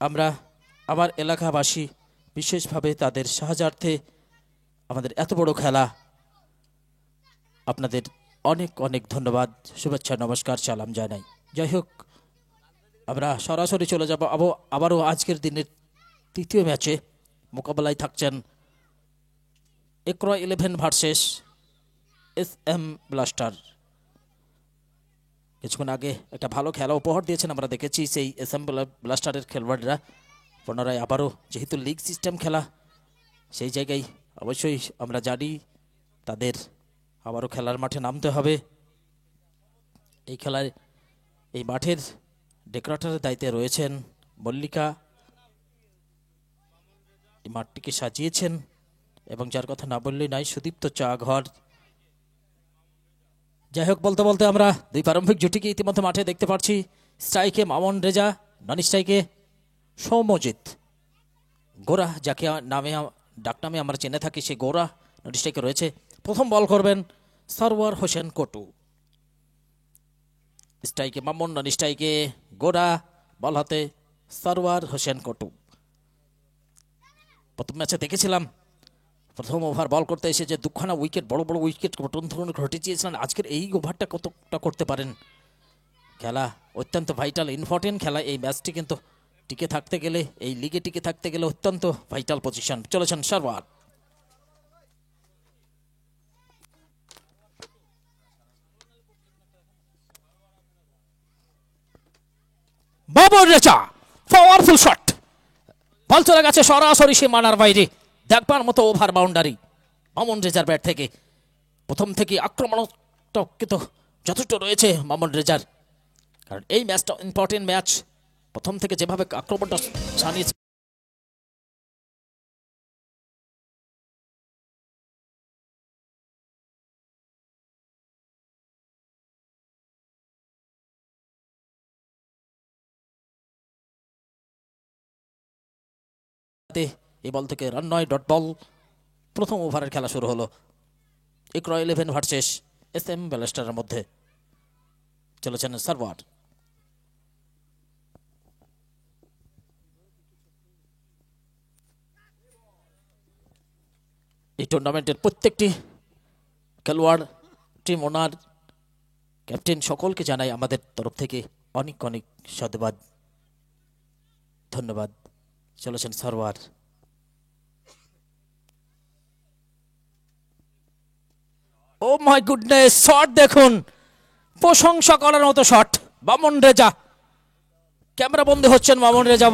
আমরা আমার এলাকাবাসী বিশেষভাবে তাদের সাহায্যার্থে আমাদের এত বড় খেলা, আপনাদের অনেক অনেক ধন্যবাদ, শুভেচ্ছা, নমস্কার, সালাম জানাই। যাই হোক, আমরা সরাসরি চলে যাব আবারও আজকের দিনের তৃতীয় ম্যাচে। মোকাবেলায় থাকছেন এক্র-11 ভার্সেস SM ব্লাস্টার। কিছুক্ষণ আগে একটা ভালো খেলা উপহার দিয়েছেন, আমরা দেখেছি সেই SM ব্লাস্টারের খেলোয়াড়রা। পুনরায় আবারও যেহেতু লিগ সিস্টেম খেলা, সেই জায়গায় অবশ্যই আমরা জানি তাদের আবারও খেলার মাঠে নামতে হবে। এই খেলায় এই মাঠের ডেকোরেটরের দায়িত্বে রয়েছেন মল্লিকা। এই মাঠটিকে সাজিয়েছেন এবং যার কথা না বললেই নাই, সুদীপ্ত চা ঘর। যাই হোক, বলতে বলতে আমরা দুই প্রারম্ভিক জুটিকে ইতিমধ্যে মাঠে দেখতে পাচ্ছি। স্ট্রাইকে মামুন রেজা, নন স্ট্রাইকে সৌম্যজিৎ। গোরা, যাকে ডাকনামে আমরা চেনে থাকি, সে গোরা নন স্ট্রাইকে রয়েছে। প্রথম বল করবেন সরওয়ার হোসেন কটু। স্ট্রাইকে মামুন, নন স্ট্রাইকে গোরা, বল হাতে সরওয়ার হোসেন কটু। প্রথম ম্যাচে দেখেছিলাম প্রথম ওভার বল করতে এসে যে দুখানা উইকেট, বড় বড় উইকেট ঘটেছিলেন। আজকের এই ওভারটা কতটা করতে পারেন? খেলা অত্যন্ত ভাইটাল, ইম্পর্টেন্ট খেলা। এই ম্যাচটি কিন্তু টিকে থাকতে গেলে, এই লিগে টিকে থাকতে গেলে অত্যন্ত ভাইটাল পজিশন। চলেছেন Sarwar. Babar Reza, powerful shot. Ball চলে গেছে সরাসরি সীমানার বাইরে। দেখবার মতো ওভার বাউন্ডারি মামুন রেজার ব্যাট থেকে। প্রথম থেকে আক্রমণাত্মক কিন্তু যথেষ্ট রয়েছে মামুন রেজার, কারণ এই ম্যাচটা ইম্পর্টেন্ট ম্যাচ। প্রথম থেকে যেভাবে আক্রমণটা সানিয়েছে, এই বল থেকে রান নয়, ডট বল। প্রথম ওভারের খেলা শুরু হলো এক্র-11 ভার্সেস SM ব্লাস্টারের মধ্যে। চলেছেন সারওয়ার। এই টুর্নামেন্টের প্রত্যেকটি খেলোয়াড়, টিম ওনার, ক্যাপ্টেন সকলকে জানাই আমাদের তরফ থেকে অনেক অনেক সাধুবাদ, ধন্যবাদ। চলেছেন সারওয়ার। ও মাই গুডনেস, শট দেখুন, প্রশংসা করার মতো শট। মামুন রেজা, ক্যামেরা বন্দী হচ্ছেন মামুন রেজা।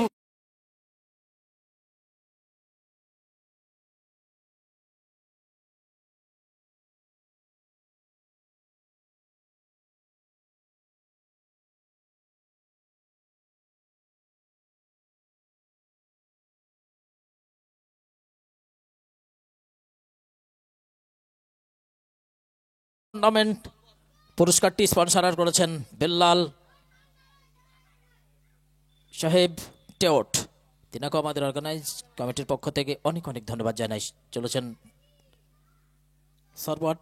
টুর্নামেন্ট পুরস্কারটি স্পন্সর করেছেন বেল্লাল সাহেব টেওট। তিনাকে আমাদের অর্গানাইজ কমিটির পক্ষ থেকে অনেক অনেক ধন্যবাদ জানাই। চলেছেন সরওয়ার।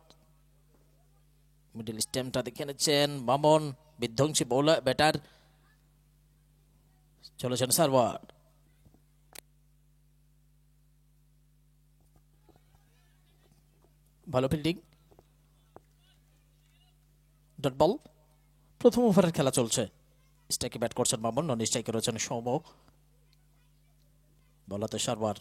মিডল স্টেমটা দেখে নিচ্ছেন মামুন, বিধ্বংসী বোলার ব্যাটার। চলেছেন সারওয়ার। ভালো ফিল্ডিং, ডট বল। প্রথম ওভারের খেলা চলছে। স্ট্রাইকে ব্যাট করছেন মামুন, নন স্ট্রাইকে রয়েছেন সৌম্য, বলাতে সারওয়ার।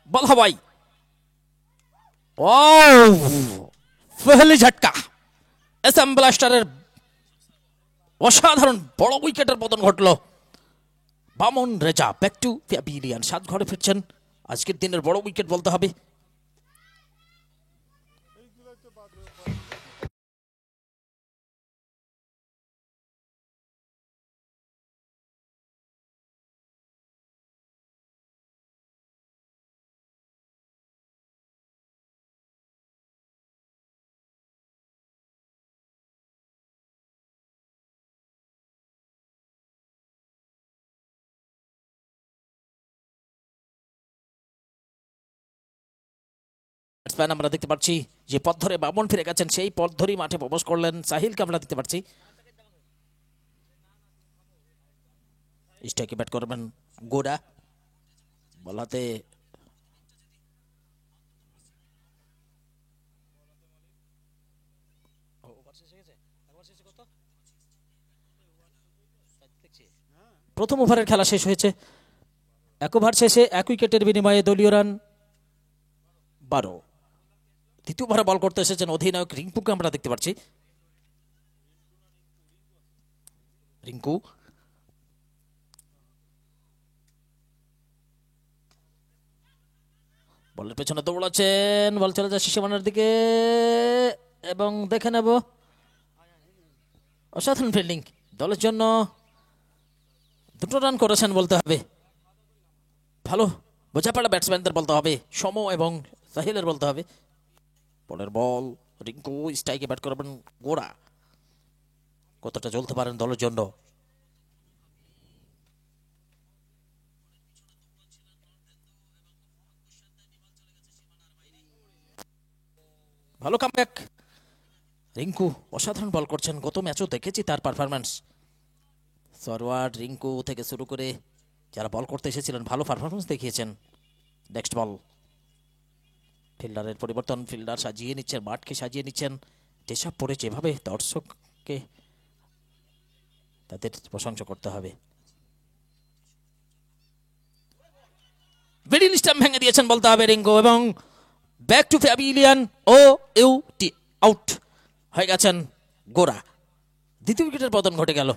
বল হাওয়াই, ও পহেলি ঝটকা। SM ব্লাস্টারের অসাধারণ বড় উইকেটের পতন ঘটল। Mamun Reza back to pavilion, 7 ঘরে ফিরছেন। আজকের দিনের বড় উইকেট বলতে হবে। ব্যাটসম্যান আমরা দেখতে পাচ্ছি যে পথ ধরে বামন ফিরে গেছেন, সেই পথ ধরেই মাঠে প্রবেশ করলেন সাহিলকে আমরা দেখতে পাচ্ছি। স্ট্রাইকে ব্যাট করবেন গোড়া, বল হাতে প্রথম ওভারের খেলা শেষ হয়েছে। 1 ওভার শেষে 1 উইকেটের বিনিময়ে দলীয় রান 12। দ্বিতীয় ওভারে বল করতে এসেছেন অধিনায়ক রিঙ্কুকে আমরা দেখতে পাচ্ছি। রিঙ্কু বলের পেছনে দৌড়াচ্ছেন, বল চলে যায় সীমানার দিকে এবং দেখে নেব অসাধারণ ফিল্ডিং। দলের জন্য 2 রান করেছেন বলতে হবে, ভালো বোঝাপড়া ব্যাটসম্যানদের বলতে হবে, সম এবং সাহিলের বলতে হবে। পরের বল রিঙ্কু, স্ট্রাইকে ব্যাট করবেন গোড়া, কতটা চলতে পারেন দলের জন্য। ভালো কামব্যাক, রিঙ্কু অসাধারণ বল করছেন, গত ম্যাচও দেখেছি তার পারফরম্যান্স। ফরওয়ার্ড রিঙ্কু থেকে শুরু করে যারা বল করতে এসেছিলেন ভালো পারফরমেন্স দেখিয়েছেন। নেক্সট বল, ফিল্ডারের পরিবর্তন, ফিল্ডার সাজিয়ে নিচ্ছেন, মাঠকে সাজিয়ে নিচ্ছেন। যেসব পড়েছে এভাবে দর্শককে তাদের প্রশংসা করতে হবে। মিডল স্টাম্প ভেঙে দিয়েছেন বলতে হবে রিঙ্কু, এবং ব্যাক টু প্যাভিলিয়ন ও ইউটি আউট হয়ে গেছেন গোড়া। দ্বিতীয় উইকেটের পতন ঘটে গেল।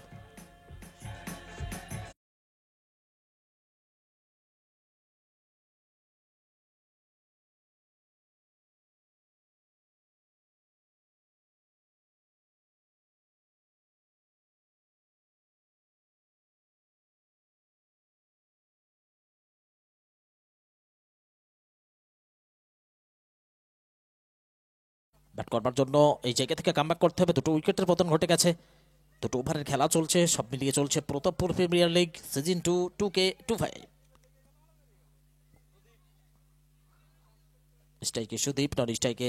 ব্যাট করবার জন্য এই জায়গা থেকে কামব্যাক করতে হবে। 2 উইকেটের পতন ঘটে গেছে, 2 ওভারের খেলা চলছে, সব মিলিয়ে চলছে Pratappur premier league season 2 2K25। স্ট্রাইকে সুদীপ, নন স্ট্রাইকে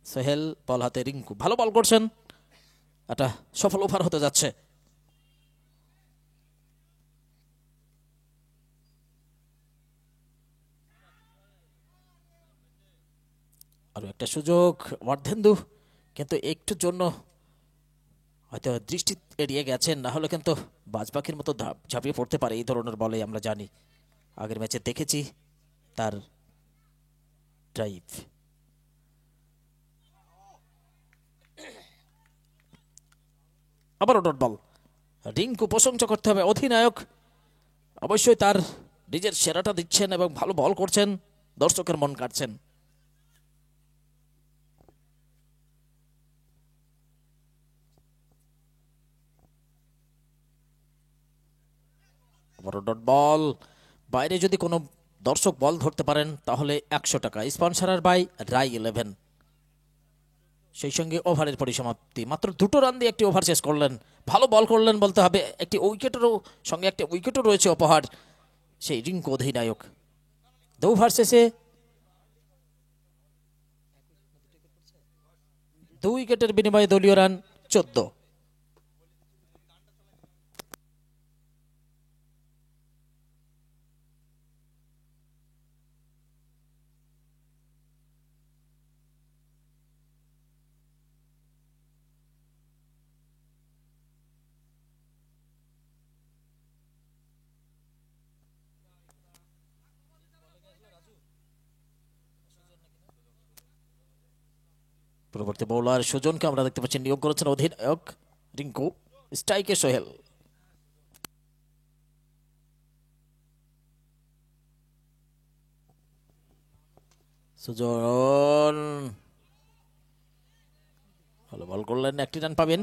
সোহেল, বল হাতে রিঙ্কু, ভালো বল করছেন, একটা সফল ওভার হতে যাচ্ছে। আরো একটা সুযোগ ওয়ার্ধেন্দু, কিন্তু একটুর জন্য হয়তো দৃষ্টি এড়িয়ে গেছেন, না হলে কিন্তু বাজপাখির মতো ঝাঁপিয়ে পড়তে পারে এই ধরনের বলে। আমরা জানি, আগের ম্যাচে দেখেছি তার ড্রাইভ। আবারও ডট বল, রিঙ্কু প্রশংসা করতে হবে, অধিনায়ক অবশ্যই তার নিজের সেরাটা দিচ্ছেন এবং ভালো বল করছেন, দর্শকের মন কাটছেন। ডট বল, বাইরে যদি কোনো দর্শক বল ধরতে পারেন তাহলে 100 টাকা, স্পন্সরার বাই রাই 11। সেই সঙ্গে ওভারের পরিসমাপ্তি, মাত্র 2 রান দিয়ে একটি ওভার শেষ করলেন, ভালো বল করলেন বলতে হবে। একটি উইকেটেরও সঙ্গে একটা উইকেটও রয়েছে উপহার সেই রিঙ্কু অধিনায়ক। 2 ওভার শেষে 2 উইকেটের বিনিময়ে দলীয় রান 14। পরবর্তী বোলার সুজনকে আমরা দেখতে পাচ্ছি, নিয়োগ করেছেন অধিনায়ক রিঙ্কু। স্ট্রাইকে সোহেল, সুজন ভালো বল করলেন, 1টি রান পাবেন।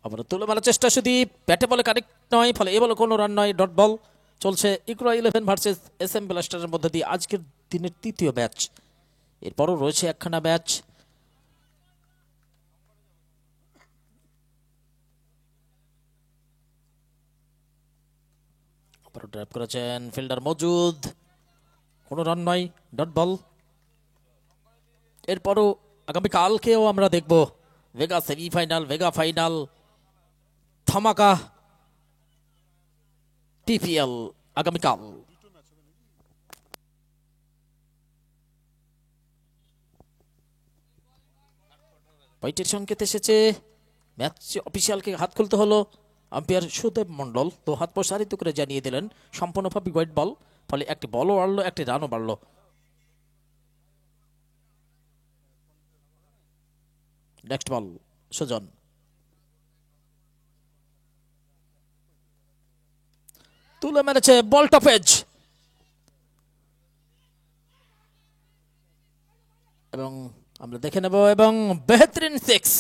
আবার তুলে মারার চেষ্টা, সুদীপ ব্যাটে বলে কানেক্ট নয়, ফলে এ বলে কোনো রান নয়। ডট বল চলছে ইকরা 11 ভার্সেস SM ব্লাস্টারের মধ্যে দিয়ে আজকের দিনের 3য় ম্যাচ। এরপরও রয়েছে একখানা ম্যাচ। ড্রাইভ করেছেন ফিল্ডার মজুদ, কোনো রান নয়, ডট বল। এরপরও আগামীকালকেও আমরা দেখব ভেগা সেমিফাইনাল, ভেগা ফাইনাল, ধামাকা পিপিএল আগামীকাল। পয়েন্টের সংকেত এসেছে, ম্যাচ অফিসিয়ালকে হাত খুলতে হলো। আম্পায়ার সুদেব মন্ডল তো হাত প্রসারিত করে জানিয়ে দিলেন সম্পূর্ণভাবে হোয়াইট বল, ফলে একটি বলও বাড়লো, একটি রানও বাড়লো। নেক্সট বল সুজন, তুলে মেরেছে বল টপেজ, এবং আমরা দেখে নেব, এবং বেহতরিন সিক্স।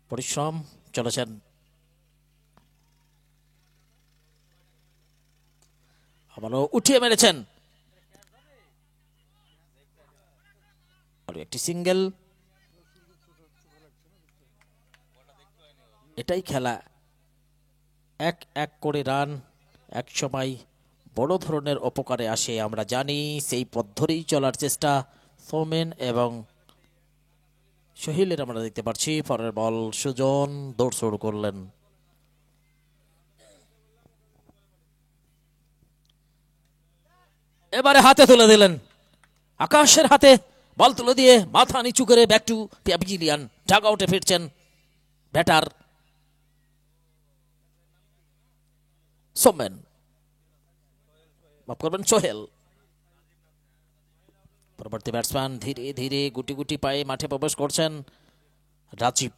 পরিশ্রম চলেছেন, আবারও উঠিয়ে মেরেছেন, একটি সিঙ্গেল। এটাই খেলা, এক এক করে রান এক সময় বড় ধরনের উপকারে আসে, আমরা জানি। সেই পথ ধরেই চলার চেষ্টা সৌমেন এবং সোহেলের আমরা দেখতে পাচ্ছি। পরের বল সুজন দৌড় শুরু করলেন, এবারে হাতে তুলে দিলেন, আকাশের হাতে বল তুলে দিয়ে মাথা নিচু করে ব্যাক টু প্যাভিলিয়ন, ডাগ আউটে ফিরছেন ব্যাটার সৌমেন, মাফ করবেন সোহেল। পরবর্তী ব্যাটসম্যান ধীরে ধীরে গুটি গুটি পায়ে মাঠে প্রবেশ করছেন রাজীব।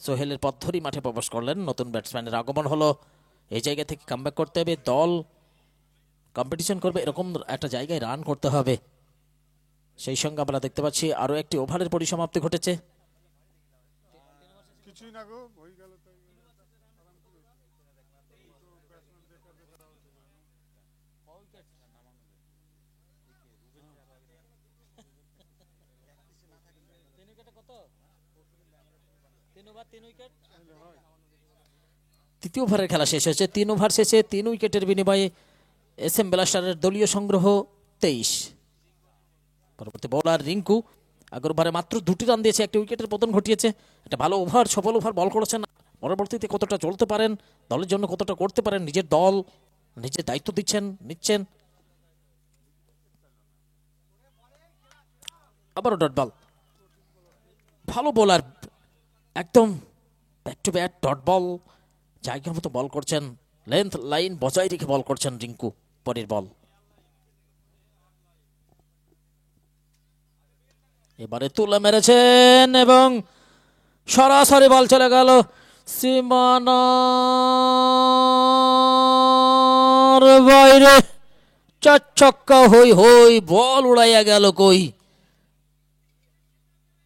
সোহেলের পথ ধরেই মাঠে প্রবেশ করলেন, নতুন ব্যাটসম্যানের আগমন হলো। এই জায়গা থেকে কামব্যাক করতে হবে, দল কম্পিটিশন করবে, এরকম একটা জায়গায় রান করতে হবে। সেই সঙ্গে আমরা দেখতে পাচ্ছি আরো একটি ওভারের পরিসমাপ্তি ঘটেছে। তৃতীয় ওভারের খেলা শেষ হয়েছে, 3 ওভার শেষে 3 উইকেটের বিনিময়ে SM ব্লাস্টারের দলীয় সংগ্রহ 23। পরবর্তী বোলার রিঙ্কু আগের ওভারে মাত্র 2টি রান দিয়েছে, একটি উইকেটের পতন ঘটিয়েছে। একটা ভালো ওভার, সফল ওভার বল করেছেন। পরবর্তীতে কতটা চলতে পারেন, দলের জন্য কতটা করতে পারেন, নিজের দল নিজের দায়িত্ব নিচ্ছেন। আবারও ডট বল, ভালো বোলার, একদম back to bat dot ball, জায়গার মতো বল করছেন, লেন্থ লাইন বজায় রেখে বল করছেন রিঙ্কু। পরের বল, এবারে তুলে মেরেছেন এবং সরাসরি বল চলে গেল সীমানার বাইরে, 4 ছক্কা হই হই, বল উড়াইয়া গেল কই।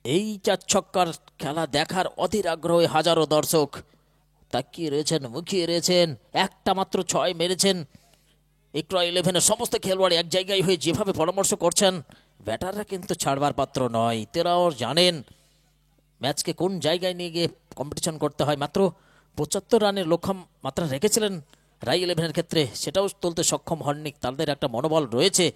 এই 4 ছক্কার খেলা দেখার অধীর আগ্রহে হাজারো দর্শক তাকিয়ে রয়েছেন, মুখিয়ে রয়েছেন। একটা মাত্র 6 মেরেছেন। ইকরা 11-এর সমস্ত খেলোয়াড় এক জায়গায় হয়ে যেভাবে পরামর্শ করছেন, ব্যাটাররা কিন্তু ছাড়বার পাত্র নয়। তারাও জানেন ম্যাচকে কোন জায়গায় নিয়ে গিয়ে কম্পিটিশন করতে হয়। মাত্র 75 রানের লক্ষ্যমাত্রা রেখেছিলেন রাই 11-এর ক্ষেত্রে, সেটাও তুলতে সক্ষম হননি। তাদের একটা মনোবল রয়েছে।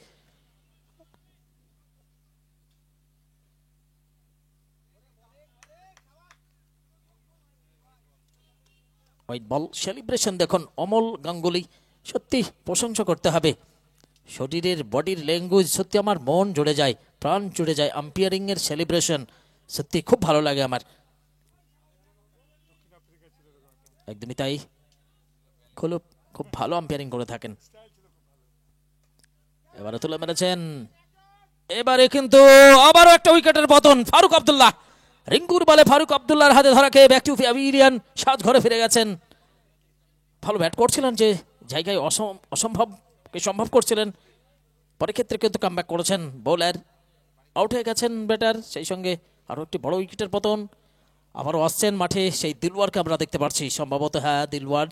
হোয়াইট বল সেলিব্রেশন দেখুন অমল গাঙ্গুলি, সত্যি প্রশংসা করতে হবে। শরীরের বডির ল্যাঙ্গুয়েজ সত্যি আমার মন জুড়ে যায়, প্রাণ জুড়ে যায়। আম্পায়ারিং এর সেলিব্রেশন সত্যি খুব ভালো লাগে আমার, একদমই তাই। খুব ভালো আম্পায়ারিং করে থাকেন। এবারে তুলে মেরেছেন এবারে কিন্তু আবারও একটা উইকেটের পতন। ফারুক আব্দুল্লাহ, রিঙ্কুর বলে ফারুক আব্দুল্লাহর হাতে ধরা খেয়ে ব্যাক টু প্যাভিলিয়ন, সাজ ঘরে ফিরে গেছেন। ভালো ব্যাট করছিলেন, যে জায়গায় অসম্ভবকে সম্ভব করছিলেন, পরের ক্ষেত্রে কিন্তু কামব্যাক করেছেন। বোলার আউট হয়ে গেছেন ব্যাটার, সেই সঙ্গে আরও একটি বড় উইকেটের পতন। আবারও আসছেন মাঠে সেই দিলওয়ারকে আমরা দেখতে পাচ্ছি, সম্ভবত হ্যাঁ দিলওয়ার,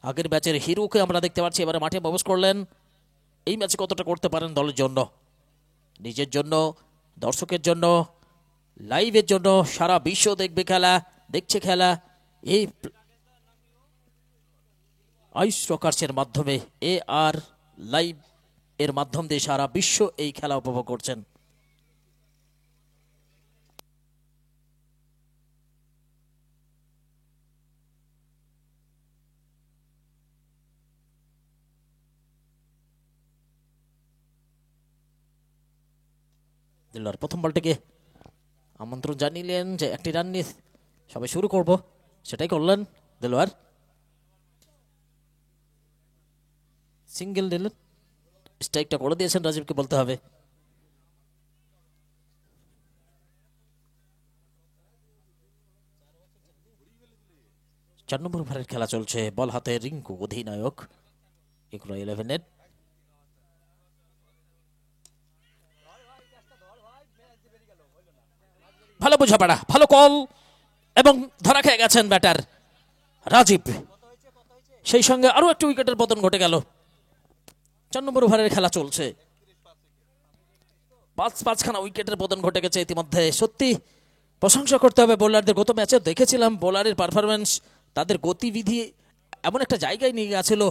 আগের ম্যাচের হিরোকে আমরা দেখতে পাচ্ছি এবারে মাঠে প্রবেশ করলেন। এই ম্যাচে কতটা করতে পারেন দলের জন্য, নিজের জন্য, দর্শকের জন্য, লাইভের জন্য, সারা বিশ্ব দেখবে খেলা, দেখছে খেলা এই আইস রকার্সের মাধ্যমে, এ আর লাইভ এর মাধ্যম দিয়ে সারা বিশ্ব এই খেলা উপভোগ করছেন। দিলওয়ার প্রথম বল থেকে আমন্ত্রণ জানিলেন যে একটি রান নিয়ে সবাই শুরু করব, সেটাই করলেন দিলওয়ার। সিঙ্গেল নিলেন, স্ট্রাইকটা করে দিয়েছেন রাজীবকে বলতে হবে। চার নম্বর ওভারের খেলা চলছে, বল হাতে রিঙ্কু অধিনায়ক এগুলো 11-এর। ভালো বোঝাপড়া, ভালো কল, এবং ধরা খেয়ে গেছেন ব্যাটার রাজীব। সেই সঙ্গে আরো একটি উইকেটের পতন ঘটে গেল। 4 নম্বর ওভারের খেলা চলছে, পাঁচখানা উইকেটের পতন ঘটে গেছে ইতিমধ্যে। সত্যি প্রশংসা করতে হবে বোলারদের। গত ম্যাচে দেখেছিলাম বোলারের পারফরমেন্স, তাদের গতিবিধি এমন একটা জায়গায় নিয়ে গেছিল।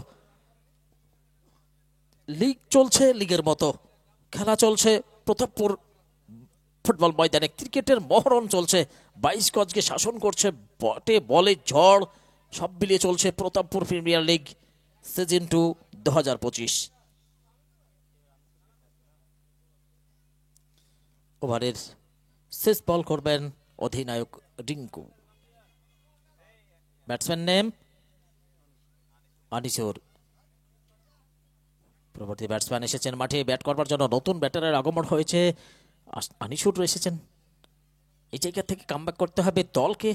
লিগ চলছে, লিগের মতো খেলা চলছে প্রতাপপুর ফুটবল ময়দানে, ক্রিকেটের মহরণ চলছে, 22 গজকে শাসন করছে, বটে বলে ঝড়, সব মিলিয়ে চলছে প্রতাপপুর প্রিমিয়ার লিগ সিজন 2 2025। ওভারের শেষ বল করবেন অধিনায়ক রিঙ্কু। Batsman name Anisur. পরবর্তী ব্যাটসম্যান এসেছেন মাঠে ব্যাট করবার জন্য, নতুন ব্যাটারের আগমন হয়েছে, আনিসুর এসেছেন। এই জায়গা থেকে কামব্যাক করতে হবে দলকে,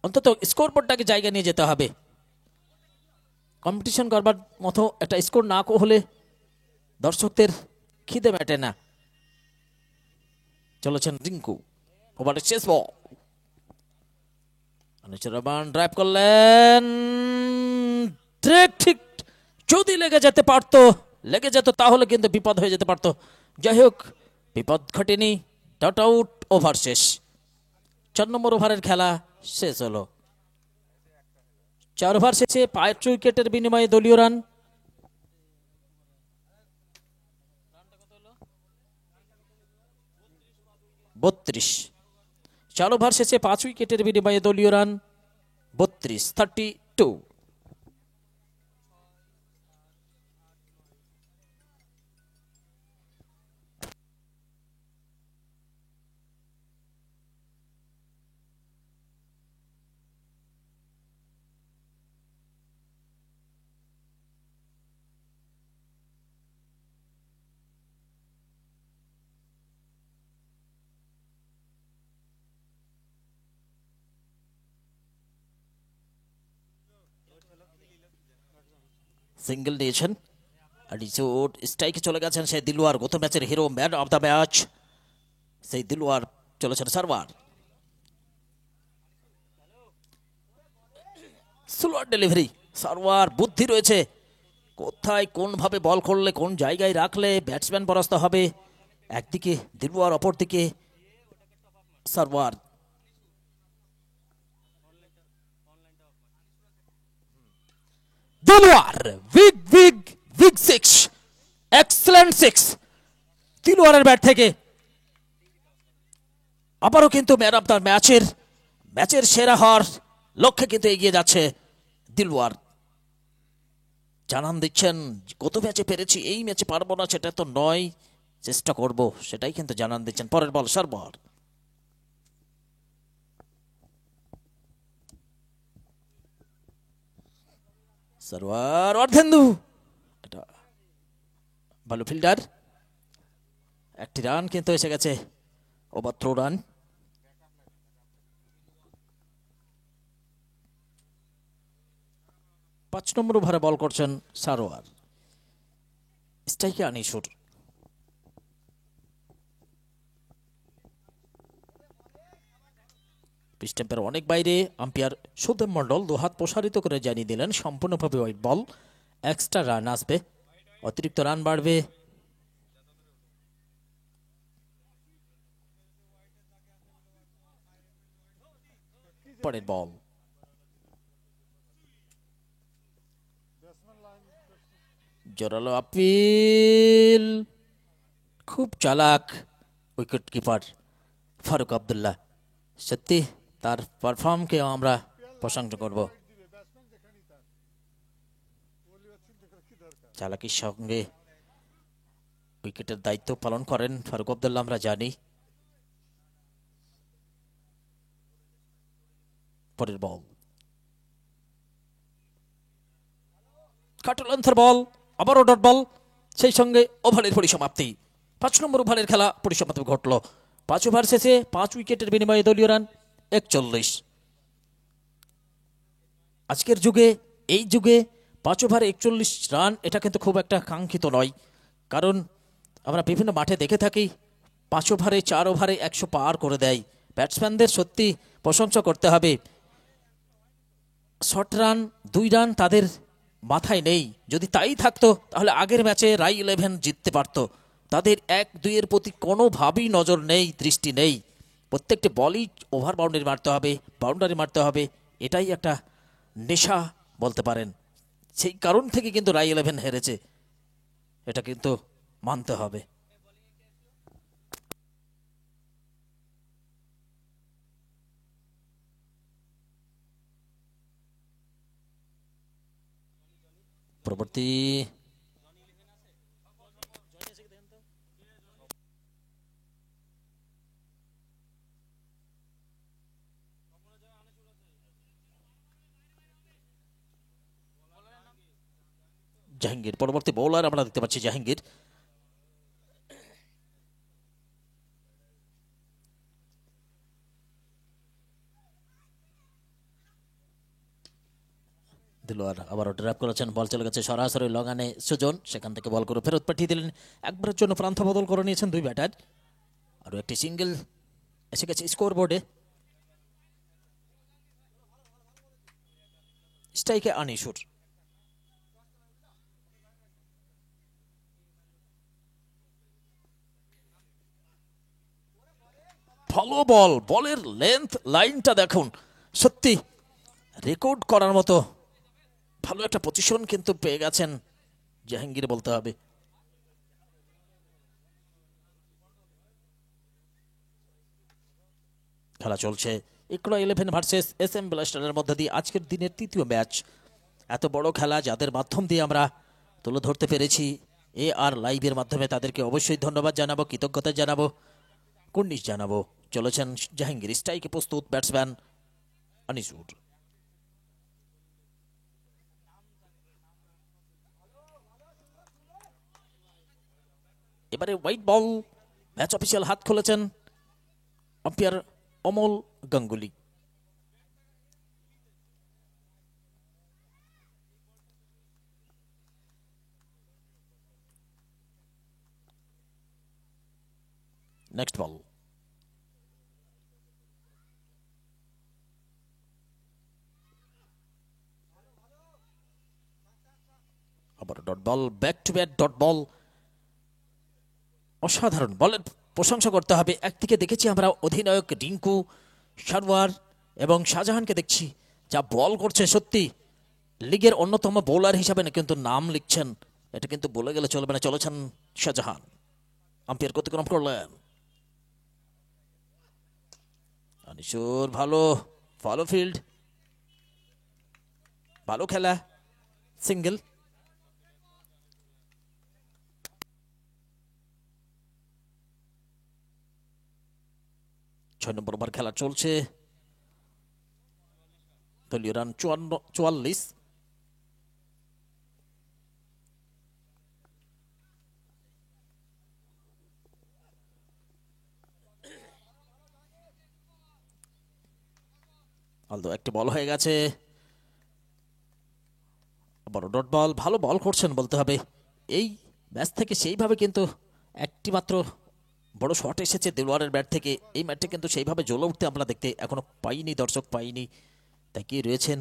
অন্তত স্কোর বোর্ডটাকে জায়গা নিয়ে যেতে হবে। কম্পিটিশন করবার মতো একটা স্কোর না হলে দর্শকদের খিদে মেটে না। চলেছেন রিঙ্কু, ওভারের শেষ বল। আনিসুর রহমান ড্রাইভ করলেন, ঠিক যদি লেগে যেত তাহলে কিন্তু বিপদ হয়ে যেতে পারতো। যাই হোক, বিপদ ঘটেনি, ডট আউট, ওভার শেষ। 4 নম্বর ওভারের খেলা শেষ হলো। 4 ওভার শেষে 5 উইকেটের বিনিময়ে দলীয় রান 32। 4 ওভার শেষে 5 উইকেটের বিনিময়ে দলীয় রান 32। সিঙ্গেল নিয়েছেন, স্ট্রাইকে চলে গেছেন সেই দিলওয়ার, গত ম্যাচের hero, man of the match সেই দিলওয়ার চলেছেন সার্ভার। স্লোয়ার ডেলিভারি, সার্ভার বুদ্ধি রয়েছে, কোথায় কোনভাবে বল করলে, কোন জায়গায় রাখলে ব্যাটসম্যান পরাস্ত হবে। একদিকে দিলওয়ার, অপরদিকে সার্ভার। Dilwar big six, excellent six দিলওয়ারের ব্যাট থেকে। আবারও কিন্তু ম্যান অফ দ্য ম্যাচের সেরা হওয়ার লক্ষ্যে কিন্তু এগিয়ে যাচ্ছে দিলওয়ার। জানান দিচ্ছেন গত ম্যাচে পেরেছি, এই ম্যাচে পারবো না, সেটা তো নয়, চেষ্টা করব, সেটাই কিন্তু জানান দিচ্ছেন। পরের বল সার্ভার। সার্ভার অর্ধেন্দু, এটা ভালো ফিল্ডার, একটি রান কিন্তু এসে গেছে, ওভার থ্রো রান। পাঁচ নম্বর ওভারে বল করছেন সারোয়ার, স্ট্রাইকে আনিসুর। স্ট্যাম্পের অনেক বাইরে, আম্পায়ার সুদেব মণ্ডল দুহাত প্রসারিত করে জানিয়ে দিলেন সম্পূর্ণভাবে হোয়াইট বল। এক্সট্রা রান আসবে, অতিরিক্ত রান বাড়বে। পরের বল, জোরালো আপিল, খুব চালাক উইকেট কিপার ফারুক আবদুল্লাহ। সত্যি তার পারফর্মকে আমরা প্রশংসা করব। চালাকির সঙ্গে উইকেটের দায়িত্ব পালন করেন ফারুক আবদুল্লাহ, আমরা জানি। পরের বল, কাটলেন্থের বল, আবারও ডট বল, সেই সঙ্গে ওভারের পরিসমাপ্তি। 5 নম্বর ওভারের খেলা পরিসমাপ্তি ঘটল। 5 ওভার শেষে 5 উইকেটের বিনিময়ে দলীয় রান 41। আজকের যুগে, এই যুগে 5 ওভারে 41 রান, এটা কিন্তু খুব একটা কাঙ্ক্ষিত নয়। কারণ আমরা বিভিন্ন মাঠে দেখে থাকি 5 ওভারে 4 ওভারে 100 পার করে দেয়। ব্যাটসম্যানদের সত্যি প্রশংসা করতে হবে। শর্ট রান 2 রান তাদের মাথায় নেই। যদি তাই থাকতো তাহলে আগের ম্যাচে রাই 11 জিততে পারত। তাদের 1-2-এর প্রতি কোনোভাবেই নজর নেই, দৃষ্টি নেই। প্রত্যেকটি বলই ওভার বাউন্ডারি মারতে হবে, বাউন্ডারি মারতে হবে, এটাই একটা নেশা বলতে পারেন। সেই কারণ থেকে কিন্তু রাই 11 হেরেছে, এটা কিন্তু মানতে হবে। পরবর্তী জাহাঙ্গীর, পরবর্তী বোলার আমরা দেখতে পাচ্ছি জাহাঙ্গীর। দিলোয়ার আবারও ড্রাইভ করেছেন, বল চলে গেছে সরাসরি লগানে সুজন, সেখান থেকে বল করে ফেরত পাঠিয়ে দিলেন। একবারের জন্য প্রান্ত বদল করে নিয়েছেন 2 ব্যাটার। আরও একটি সিঙ্গেল এসে গেছে স্কোর বোর্ডে। স্ট্রাইকে আনিসুর, ভালো বল, বলের লেন্থ লাইনটা দেখুন, সত্যি রেকর্ড করার মতো ভালো একটা পজিশন কিন্তু পেয়ে গেছেন জাহাঙ্গীর বলতে হবে। খেলা চলছে ইকরা 11 ভার্সেস SM ব্লাস্টারের মধ্যে দিয়ে আজকের দিনের তৃতীয় ম্যাচ। এত বড় খেলা যাদের মাধ্যম দিয়ে আমরা তুলে ধরতে পেরেছি AR লাইভের মাধ্যমে, তাদেরকে অবশ্যই ধন্যবাদ জানাবো, কৃতজ্ঞতা জানাবো, কুর্নিশ জানাবো। চলেছেন জাহাঙ্গীর, স্ট্রাইকে প্রস্তুত ব্যাটসম্যান আনিসুর। এবারে হোয়াইট বল, ম্যাচ অফিসিয়াল হাত খুলেছেন আম্পায়ার অমল গাঙ্গুলি। নেক্সট বল, আবার dot ball, back to back dot ball. অসাধারণ বলের প্রশংসা করতে হবে। একদিকে দেখেছি আমরা অধিনায়ক রিঙ্কু, সারওয়ার এবং শাহজাহানকে দেখছি যা বল করছে, সত্যি লিগের অন্যতম বোলার হিসাবে না কিন্তু নাম লিখছেন, এটা কিন্তু বলে গেলে চলবে না। চলেছেন শাহজাহান, আম্পায়ার অতিক্রম করলেন। আনিসুর ভালো, ভালো ফিল্ড, ভালো খেলা, সিঙ্গেল। 6 নম্বর ওভার খেলা চলছে, দলীয় রান 44। অলদো একটি বল হয়ে গেছে, বড় ডট বল। ভালো বল করছেন বলতে হবে। এই ম্যাচ থেকে সেইভাবে কিন্তু একটি মাত্র বড় শট এসেছে দেলোয়ারের ব্যাট থেকে। এই ম্যাচটা কিন্তু সেইভাবে জ্বলে উঠতে আমরা দেখতে এখনো পাইনি, দর্শক পাইনি, তাকিয়ে রয়েছেন।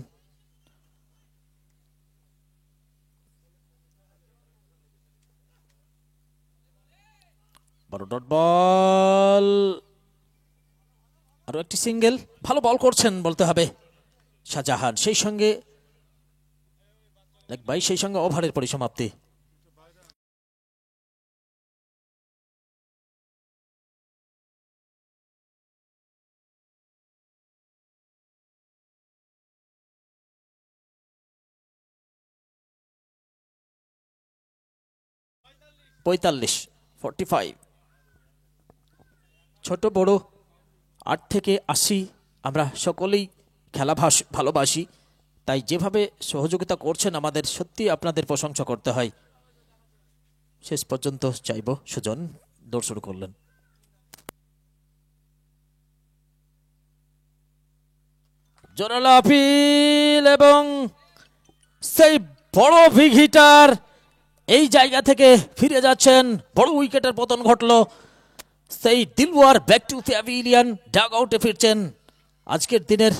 বড় ডট বল, আরো একটি সিঙ্গেল। ভালো বল করছেন বলতে হবে শাহজাহান। সেই সঙ্গে সেই সঙ্গে ওভারের পরিসমাপ্তি। পঁয়তাল্লিশ, 45। ছোট বড় 8 থেকে 80 আমরা সকলেই খেলা ভালোবাসি, তাই যেভাবে সহযোগিতা করছেন আমাদের সত্যি আপনাদের প্রশংসা করতে হয়। শেষ পর্যন্ত চাইব সুজন দৌড় শুরু করলেন। জোরালো আপিল এবং সেই বড় বিগ হিটার এই জায়গা থেকে ফিরে যাচ্ছেন। বড় উইকেটের পতন ঘটলো। সেই দিলওয়ার ব্যাক টু প্যাভিলিয়ন, ডাগ আউটে ফিরছেন আজকের দিনের।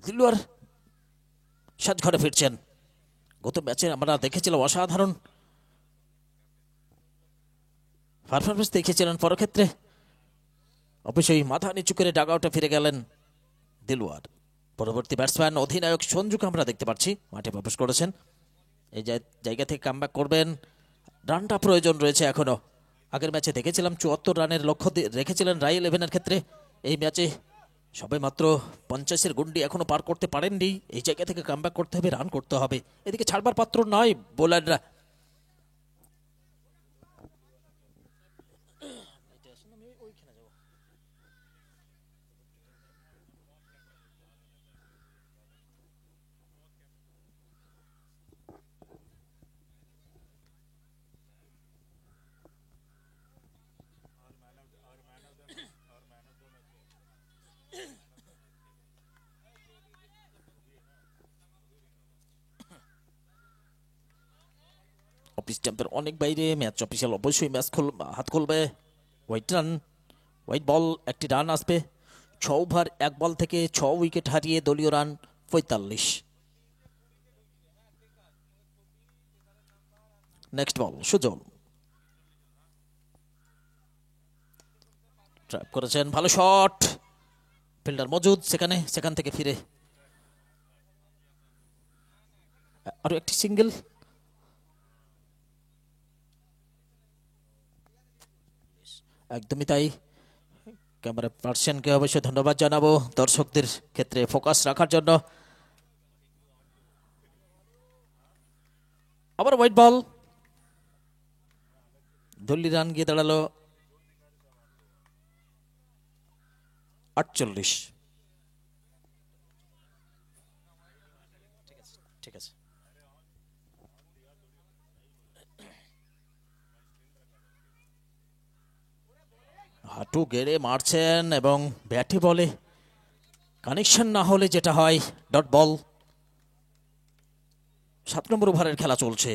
দিলওয়ার সাজঘরে ফিরছেন। গত ম্যাচে আমরা দেখেছিলাম অসাধারণ পারফরমেন্স দেখেছিলেন। পরক্ষেত্রে অবশ্যই মাথা নিচু করে ডাগ আউটে ফিরে গেলেন দিলওয়ার। পরবর্তী ব্যাটসম্যান অধিনায়ক সঞ্জুকে আমরা দেখতে পাচ্ছি মাঠে প্রবেশ করেছেন। এই জায়গা থেকে কামব্যাক করবেন, রানটা প্রয়োজন রয়েছে এখনো। আগের ম্যাচে দেখেছিলাম 74 রানের লক্ষ্য রেখেছিলেন রাই 11-এর ক্ষেত্রে। এই ম্যাচে সবে মাত্র 50-এর গন্ডি এখনো পার করতে পারেননি। এই জায়গা থেকে কামব্যাক করতে হবে, রান করতে হবে। এদিকে ছাড়বার পাত্র নয় বোলাররা। অফিস স্ট্যাম্পের অনেক বাইরে, ম্যাচ অফিসিয়াল অবশ্যই হাত খুলবে। হোয়াইট বল, একটি রান আসবে। 6 ওভার 1 বল থেকে 6 উইকেট হারিয়ে দলীয় রান 45। নেক্সট বল সুজন ট্র্যাপ করেছেন, ভালো শট। ফিল্ডার মজুদ সেখান থেকে ফিরে আরো একটি সিঙ্গেল। একদমই তাই। ক্যামেরা পার্সনকে অবশ্যই ধন্যবাদ জানাবো দর্শকদের ক্ষেত্রে ফোকাস রাখার জন্য। আবার হোয়াইট বল, দলীয় রান গিয়ে দাঁড়ালো 48। ঠিক আছে। হাঁটু গেড়ে মারছেন এবং ব্যাটে বলে কানেকশন না হলে যেটা হয় ডট বল। 7 নম্বর ওভারের খেলা চলছে।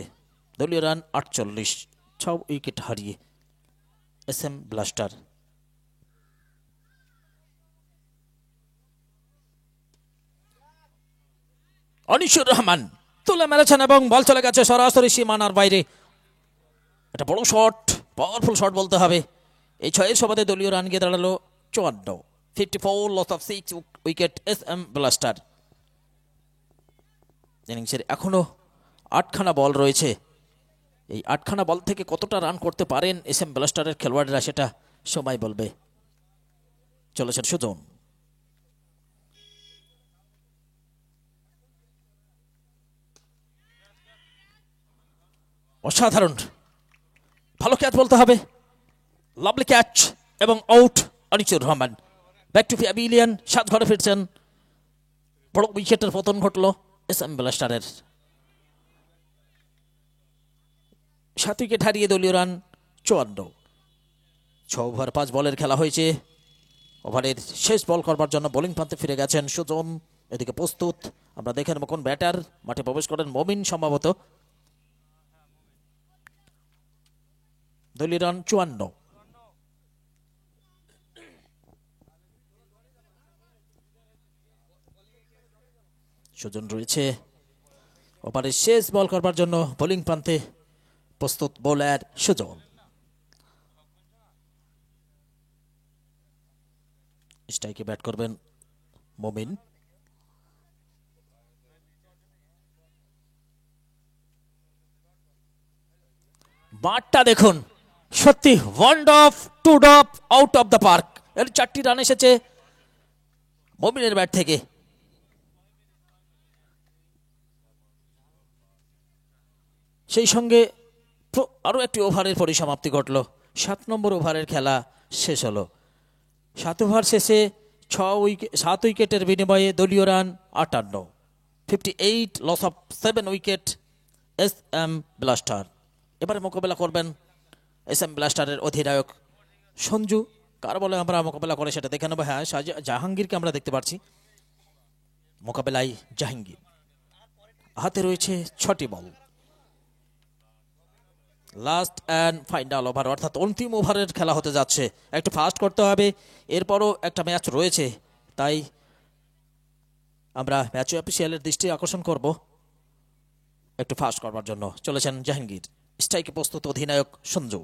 দলীয় রান 48, 6 উইকেট হারিয়ে SM ব্লাস্টার। অনিশুর রহমান তুলে মেরেছেন এবং বল চলে গেছে সরাসরি সীমানার বাইরে। এটা বড় শট, পাওয়ারফুল শট বলতে হবে। এই 6-এর সবাদে দলীয় রান গিয়ে দাঁড়ালো 54, 54, loss of 6 wicket SM Blaster. ইনিংসের এখনো 8খানা বল রয়েছে। এই 8খানা বল থেকে কতটা রান করতে পারেন SM ব্লাস্টারের খেলোয়াড়রা সেটা সময় বলবে। চলেছেন সুজন। অসাধারণ, ভালো ক্যাচ বলতে হবে, লাভলি ক্যাচ এবং out. Anisur Rahman back to pavilion, সাজঘরে ফিরছেন। বড় উইকেটের পতন ঘটলো SM ব্লাস্টারের। 7 উইকেট হারিয়ে দলীয় রান 54। 6 ওভার 5 বলের খেলা হয়েছে। ওভারের শেষ বল করবার জন্য বোলিং প্রান্তে ফিরে গেছেন সুজন। এদিকে প্রস্তুত, আমরা দেখে নেব কোন ব্যাটার মাঠে প্রবেশ করেন। মমিন সম্ভবত। দলীয় রান 54। সুজন রয়েছে। ওভারের শেষ বল করবার জন্য বোলিং প্রান্তে প্রস্তুত বোলার সুজন। স্ট্রাইকে ব্যাট করবেন মমিন। বাটটা দেখুন, সত্যি one drop two drop out of the park. এর 4টি রান এসেছে মমিনের ব্যাট থেকে। সেই সঙ্গে আরও একটি ওভারের পরিসমাপ্তি ঘটল। 7 নম্বর ওভারের খেলা শেষ হলো। 7 ওভার শেষে 7 উইকেটের বিনিময়ে দলীয় run 58। 58, loss of 7 wicket S M Blaster. এবারে মোকাবেলা করবেন এস এম ব্লাস্টারের অধিনায়ক সঞ্জু। কার বলে আমরা মোকাবেলা করে সেটা দেখে নেবো। হ্যাঁ, জাহাঙ্গীরকে আমরা দেখতে পাচ্ছি মোকাবেলায়। জাহাঙ্গীর হাতে রয়েছে 6টি বল। লাস্ট অ্যান্ড ফাইনাল ওভার, অর্থাৎ অন্তিম ওভারের খেলা হতে যাচ্ছে। একটু ফাস্ট করতে হবে, এরপরও একটা ম্যাচ রয়েছে, তাই আমরা ম্যাচ অফিসিয়ালের দৃষ্টি আকর্ষণ করব একটু ফাস্ট করবার জন্য। চলেছেন জাহাঙ্গীর। স্ট্রাইকে প্রস্তুত অধিনায়ক সঞ্জু।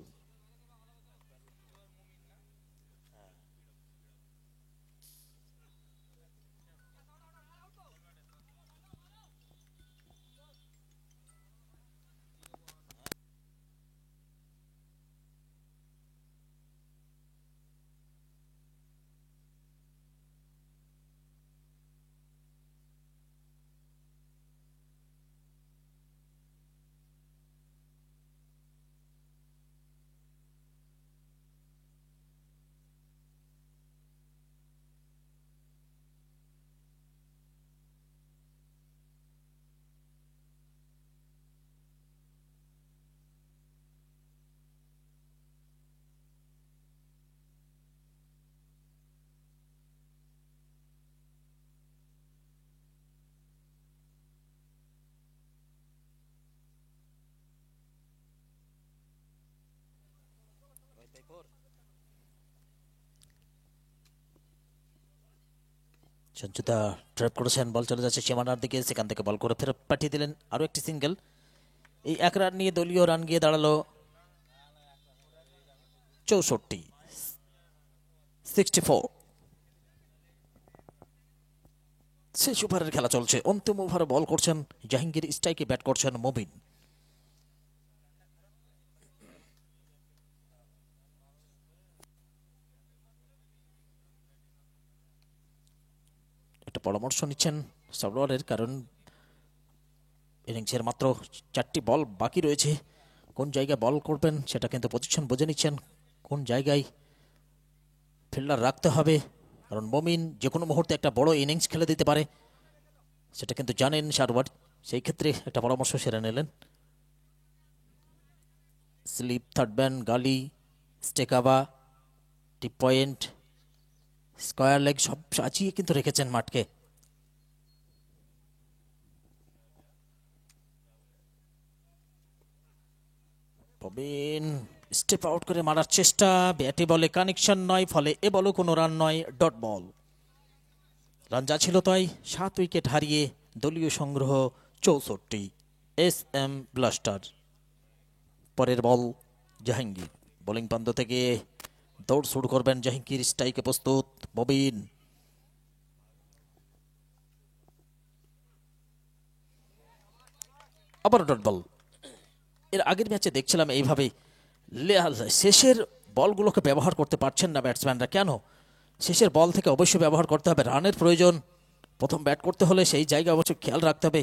সঞ্জুদা ট্র্যাপ করেছেন, বল চলে যাচ্ছে সীমানার দিকে, সেখান থেকে বল করে ফেরত পাঠিয়ে দিলেন। আরও একটি সিঙ্গেল। এই 1 রান নিয়ে দলীয় রান গিয়ে দাঁড়ালো 64, 64। শেষ ওভারের খেলা চলছে। অন্তিম ওভারে বল করছেন জাহাঙ্গীর, স্ট্রাইকে ব্যাট করছেন মবিন। একটা পরামর্শ নিচ্ছেন সাবওয়ারের, কারণ ইনিংসের মাত্র 4টি বল বাকি রয়েছে। কোন জায়গায় বল করবেন সেটা কিন্তু পজিশন বুঝে নিচ্ছেন, কোন জায়গায় ফিল্ডার রাখতে হবে, কারণ মমিন যে কোনো মুহূর্তে একটা বড় ইনিংস খেলে দিতে পারে, সেটা কিন্তু জানেন সারওয়ার। সেই ক্ষেত্রে একটা পরামর্শ সেরে নিলেন। স্লিপ, থার্ড ব্যান, গালি, স্টেকাবা, টিপ পয়েন্ট, স্কয়ার লেগ সব সাজিয়ে কিন্তু রেখেছেন মাঠকে। প্রবীণ স্টেপ আউট করে মারার চেষ্টা, ব্যাটে বলে কানেকশন নয়, ফলে এ বলও কোনো রান নয়, ডট বল। রান যা ছিল তাই। 7 উইকেট হারিয়ে দলীয় সংগ্রহ 64। S M Blaster. পরের বল জাহাঙ্গীর। বোলিং প্রান্ত থেকে দৌড় শুরু করবেন জাহাঙ্গীর। স্ট্রাইকে প্রস্তুত ববিন। আবার ডট বল। এর আগের ম্যাচে দেখছিলাম এইভাবেই শেষের বলগুলোকে ব্যবহার করতে পারছেন না ব্যাটসম্যানরা। কেন? শেষের বল থেকে অবশ্যই ব্যবহার করতে হবে, রানের প্রয়োজন। প্রথম ব্যাট করতে হলে সেই জায়গা অবশ্যই খেয়াল রাখতে হবে।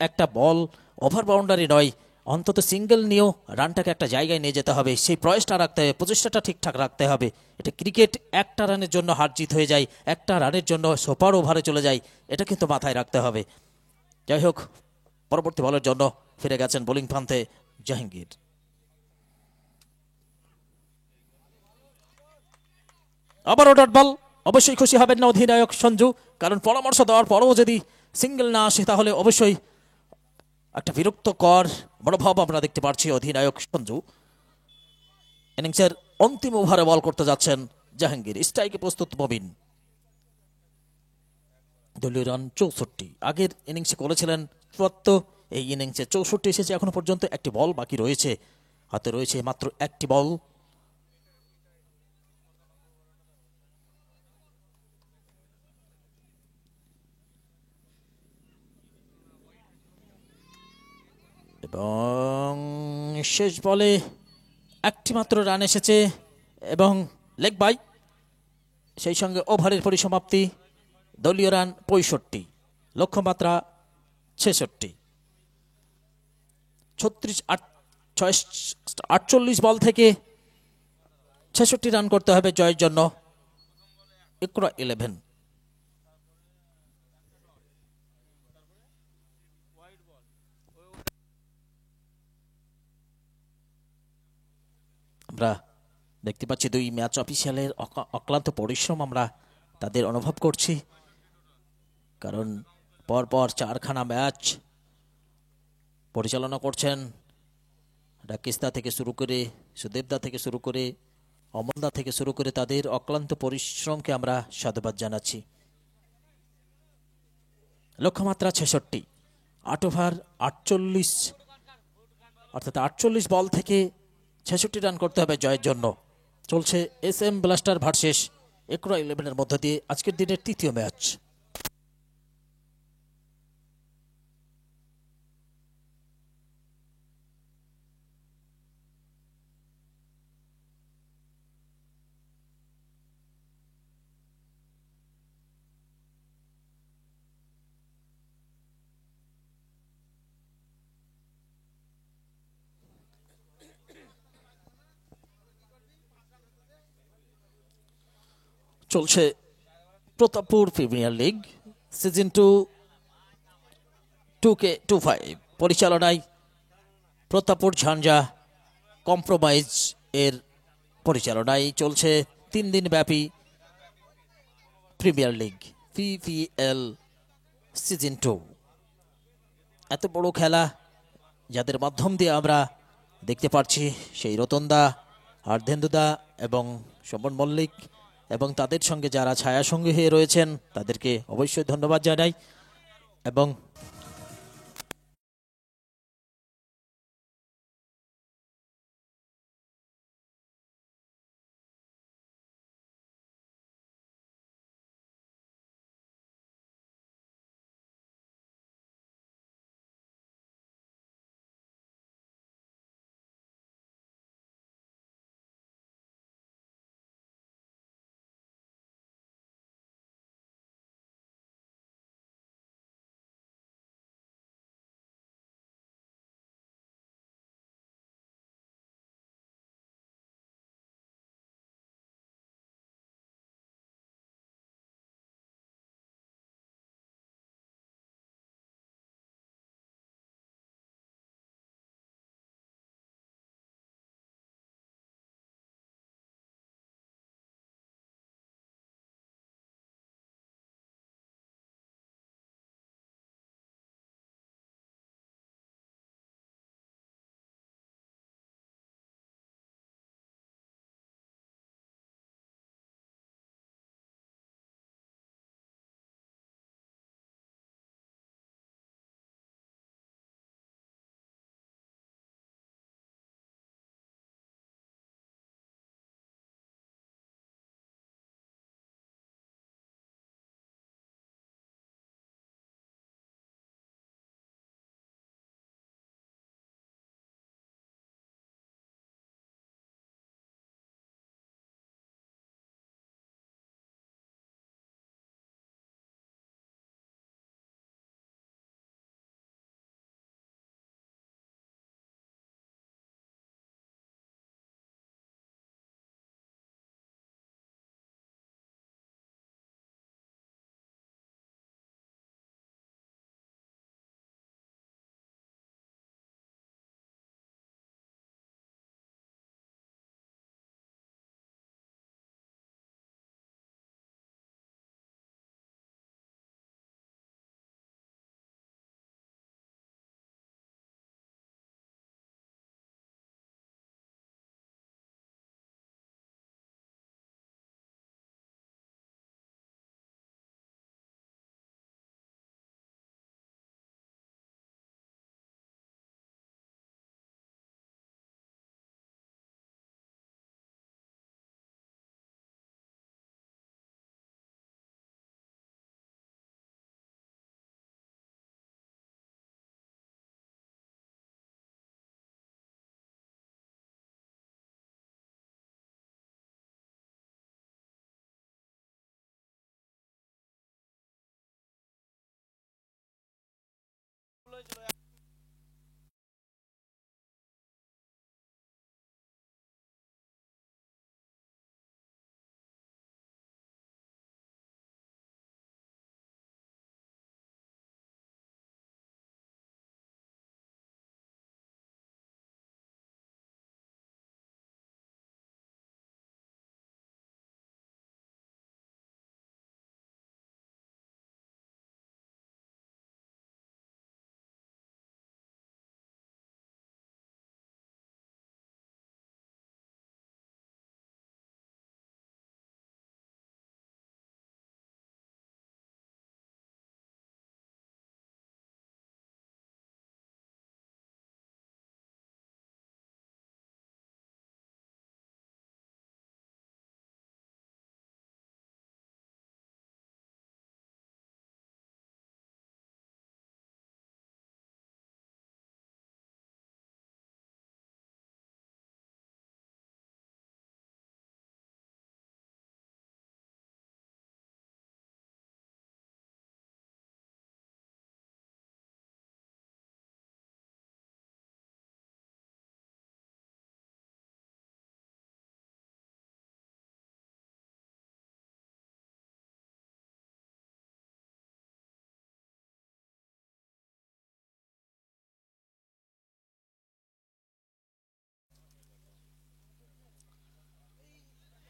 একটা বল ওভার বাউন্ডারি নয়, অন্তত সিঙ্গেল নিয়েও রানটাকে একটা জায়গায় নিয়ে যেতে হবে, সেই প্রয়াসটা রাখতে হবে, প্রচেষ্টাটা ঠিকঠাক রাখতে হবে। এটা ক্রিকেট, একটা রানের জন্য হার জিত হয়ে যায়, একটা রানের জন্য সুপার ওভারে চলে যায়, এটা কিন্তু মাথায় রাখতে হবে। যাই হোক, পরবর্তী বলের জন্য ফিরে গেছেন বোলিং প্রান্তে জাহাঙ্গীর। আবারও ডট বল। অবশ্যই খুশি হবেন না অধিনায়ক সঞ্জু, কারণ পরামর্শ দেওয়ার পরও যদি সিঙ্গেল না আসে তাহলে অবশ্যই একটা বিরক্তকর মনোভাব আমরা দেখতে পাচ্ছি অধিনায়ক সঞ্জু। ইনিংসের অন্তিম ওভারে বল করতে যাচ্ছেন জাহাঙ্গীর। স্ট্রাইকে প্রস্তুত মবিন। দলীয় রান 64, আগের ইনিংসে করেছিলেন 74, এই ইনিংসে 64 এসেছে। এখনো পর্যন্ত একটি বল বাকি রয়েছে, হাতে রয়েছে মাত্র একটি বল। এবং শেষ বলে একটি মাত্র রান এসেছে এবং লেগ বাই, সেই সঙ্গে ওভারের পরিসমাপ্তি। দলীয় রান 65, লক্ষ্যমাত্রা 66। 48 বল থেকে 66 রান করতে হবে জয়ের জন্য। ইকরা 11। আমরা দেখতে পাচ্ছি দুই ম্যাচ অফিসিয়ালের অক্লান্ত পরিশ্রম আমরা তাদের অনুভব করছি, কারণ পরপর 4খানা ম্যাচ পরিচালনা করছেন। রাকেশদা থেকে শুরু করে, সুদেবদা থেকে শুরু করে, অমনদা থেকে শুরু করে তাদের অক্লান্ত পরিশ্রমকে আমরা সাধুবাদ জানাচ্ছি। লক্ষ্যমাত্রা 66, 8 ওভার 48, অর্থাৎ 48 বল থেকে 66 রান করতে হবে জয়ের জন্য। চলছে SM ব্লাস্টার ভার্সেস ইকরা 11-এর মধ্য দিয়ে আজকের দিনের তৃতীয় ম্যাচ। চলছে Pratappur premier league season 2 2K25 পরিচালনায় প্রতাপপুর ঝঞ্ঝা কম্প্রোমাইজ এর পরিচালনায় চলছে 3 দিন ব্যাপী প্রিমিয়ার লিগ PPL সিজন 2। এত বড় খেলা যাদের মাধ্যম দিয়ে আমরা দেখতে পাচ্ছি সেই রতনদা, হার্ধেন্দুদা এবং শোভন মল্লিক এবং তাদের সঙ্গে যারা ছায়া সঙ্গী হয়ে রয়েছেন তাদেরকে অবশ্যই ধন্যবাদ জানাই। এবং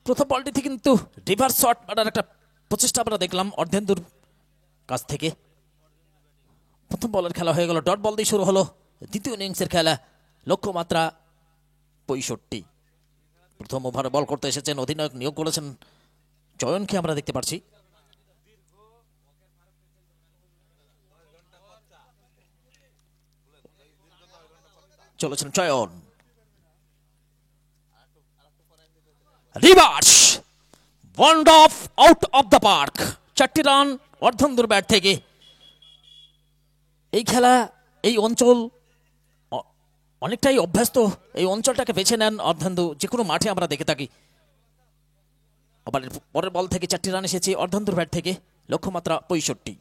প্রথম বলটিতে কিন্তু রিভার্স শট মারার একটা প্রচেষ্টা আমরা দেখলাম অর্ধেন্দুর কাছ থেকে। প্রথম বলের খেলা হয়ে গেল, ডট বল দিয়ে শুরু হলো দ্বিতীয় ইনিংসের খেলা। লক্ষ্যমাত্রা 65। প্রথম ওভারে বল করতে এসেছেন, অধিনায়ক নিয়োগ করেছেন চয়নকে আমরা দেখতে পাচ্ছি। চলেছেন Chayan, reverse wand off out of the park. 4টি রান অর্ধেন্দুর ব্যাট থেকে। এই খেলা, এই অঞ্চল অনেকটাই অভ্যস্ত, এই অঞ্চলটাকে বেছে নেন অর্ধেন্দু, যে কোনো মাঠে আমরা দেখে থাকি। আবার পরের বল থেকে 4টি রান এসেছে অর্ধেন্দুর ব্যাট থেকে, লক্ষ্যমাত্রা 65।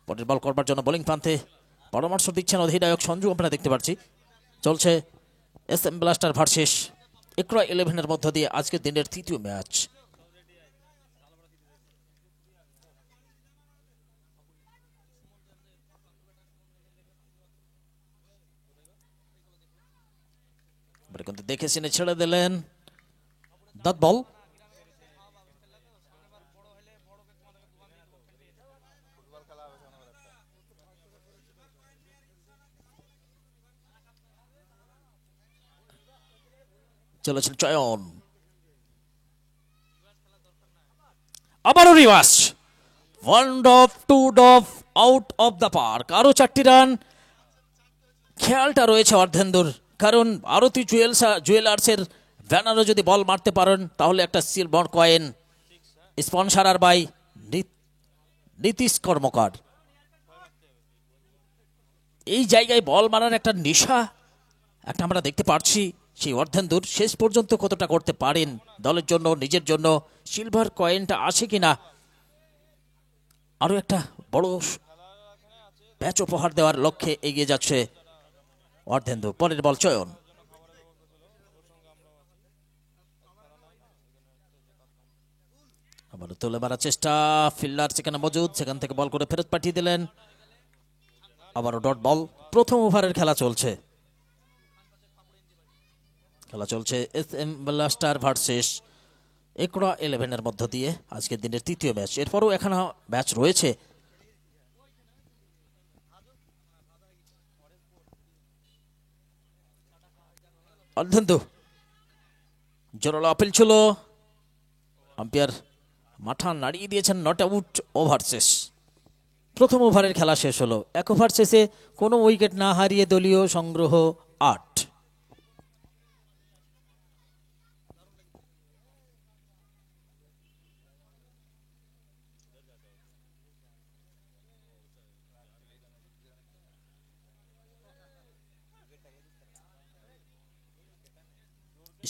পরের বল করবার জন্য বোলিং প্রান্তে পরামর্শ দিচ্ছেন অধিনায়ক সঞ্জু আমরা দেখতে পাচ্ছি। চলছে SM ব্লাস্টার ভার্সেস একরা 11-এর মধ্য দিয়ে আজকের দিনের তৃতীয় ম্যাচ। কিন্তু দেখে শুনে ছেড়ে দিলেন ডট বল। চলেছেন চয়ন, আবারও reverse wand off two off out of the park. আরো 4টি রান। খেয়ালটা রয়েছে অর্ধেন্দুর, কারণ আরতি জুয়েলার্সের ব্যানারও যদি বল মারতে পারেন তাহলে একটা সিলভার কয়েন। স্পন্সরার বাই নীতিশ কর্মকার। এই জায়গায় বল মারার একটা নেশা একটা আমরা দেখতে পাচ্ছি সেই অর্ধেন্দুর। শেষ পর্যন্ত কতটা করতে পারেন দলের জন্য, নিজের জন্য, সিলভার কয়েনটা আসে কিনা, আরো একটা বড় ম্যাচ উপহার দেওয়ার লক্ষ্যে এগিয়ে যাচ্ছে অর্ধেন্দু। পরের বল চয়ন, আবার তুলে মারার চেষ্টা, ফিল্ডার সেখানে মজুদ, সেখান থেকে বল করে ফেরত পাঠিয়ে দিলেন। আবারও ডট বল। প্রথম ওভারের খেলা চলছে। SM ব্লাস্টার ভার্সেস একরা 11-এর মধ্য দিয়ে আজকের দিনের তৃতীয় ম্যাচ। এরপরও এখানে ম্যাচ রয়েছে। অর্ধেন্দু, জোরালো আপিল ছিল, আম্পায়ার মাথা নাড়িয়ে দিয়েছেন, নট আউট ওভার শেষ। প্রথম ওভারের খেলা শেষ হলো। 1 ওভার শেষে কোনো উইকেট না হারিয়ে দলীয় সংগ্রহ 8।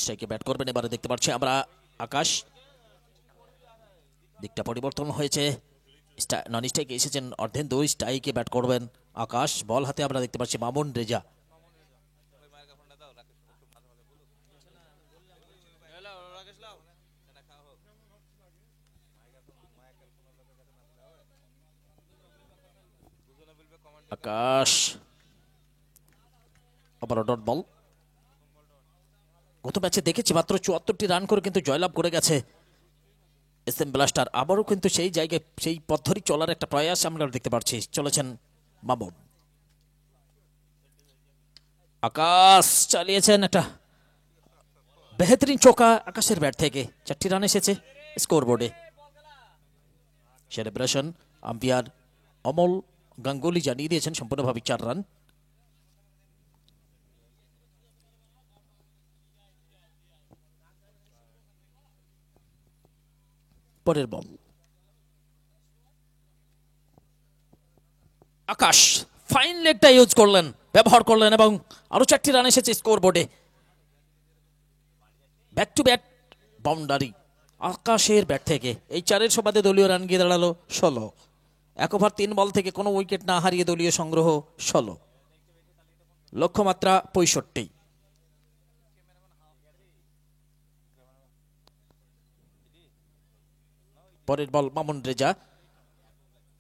স্ট্রাইকে ব্যাট করবেন এবারে দেখতে পাচ্ছি আমরা আকাশ। দিকটা পরিবর্তন হয়েছে, নন স্ট্রাইকে এসেছেন অর্ধেন্দু, স্ট্রাইকে ব্যাট করবেন আকাশ। বল হাতে আমরা দেখতে পাচ্ছি মামুন রেজা। আকাশ আবারও ডট বল। গত ম্যাচে দেখেছি মাত্র 74টি রান করে কিন্তু জয়লাভ করে গেছে SM ব্লাস্টার। আবারও কিন্তু সেই জায়গায় সেই পথ ধরে চলার একটা প্রয়াস আমরা দেখতে পাচ্ছি। চলেছেন মামুন, আকাশ চালিয়েছেন একটা বেহতরিন চোকা আকাশের ব্যাট থেকে। 4টি রান এসেছে স্কোর বোর্ডে। সেলিব্রেশন আম্পায়ার অমল গাঙ্গুলি জানিয়ে দিয়েছেন সম্পূর্ণভাবে 4 রান। পরের বল আকাশ ফাইন লেগটা ইউজ করলেন, ব্যবহার করলেন, এবং আরো 4টি রান এসেছে স্কোর বোর্ডে। ব্যাক টু ব্যাট বাউন্ডারি আকাশের ব্যাট থেকে। এই 4-এর সুবাদে দলীয় রান গিয়ে দাঁড়ালো 16। 1 ওভার 3 বল থেকে কোনো উইকেট না হারিয়ে দলীয় সংগ্রহ 16, লক্ষ্যমাত্রা 65। পরের বল মামুন রেজা।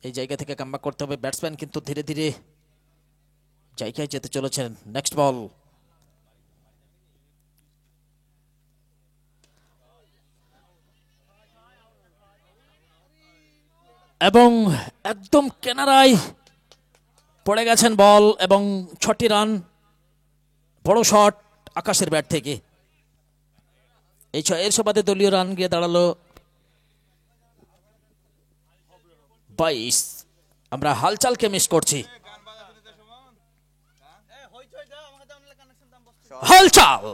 এই জায়গা থেকে কামব্যাক করতে হবে ব্যাটসম্যান, কিন্তু ধীরে ধীরে জায়গায় যেতে চলেছেন। নেক্সট বল এবং একদম কেনারায় পড়ে গেছেন বল এবং 6টি রান। বড় শট আকাশের ব্যাট থেকে। এই 6 সুবাদে দলীয় রান গিয়ে দাঁড়ালো 22। আমরা হালচালকে মিস করছি। Halchal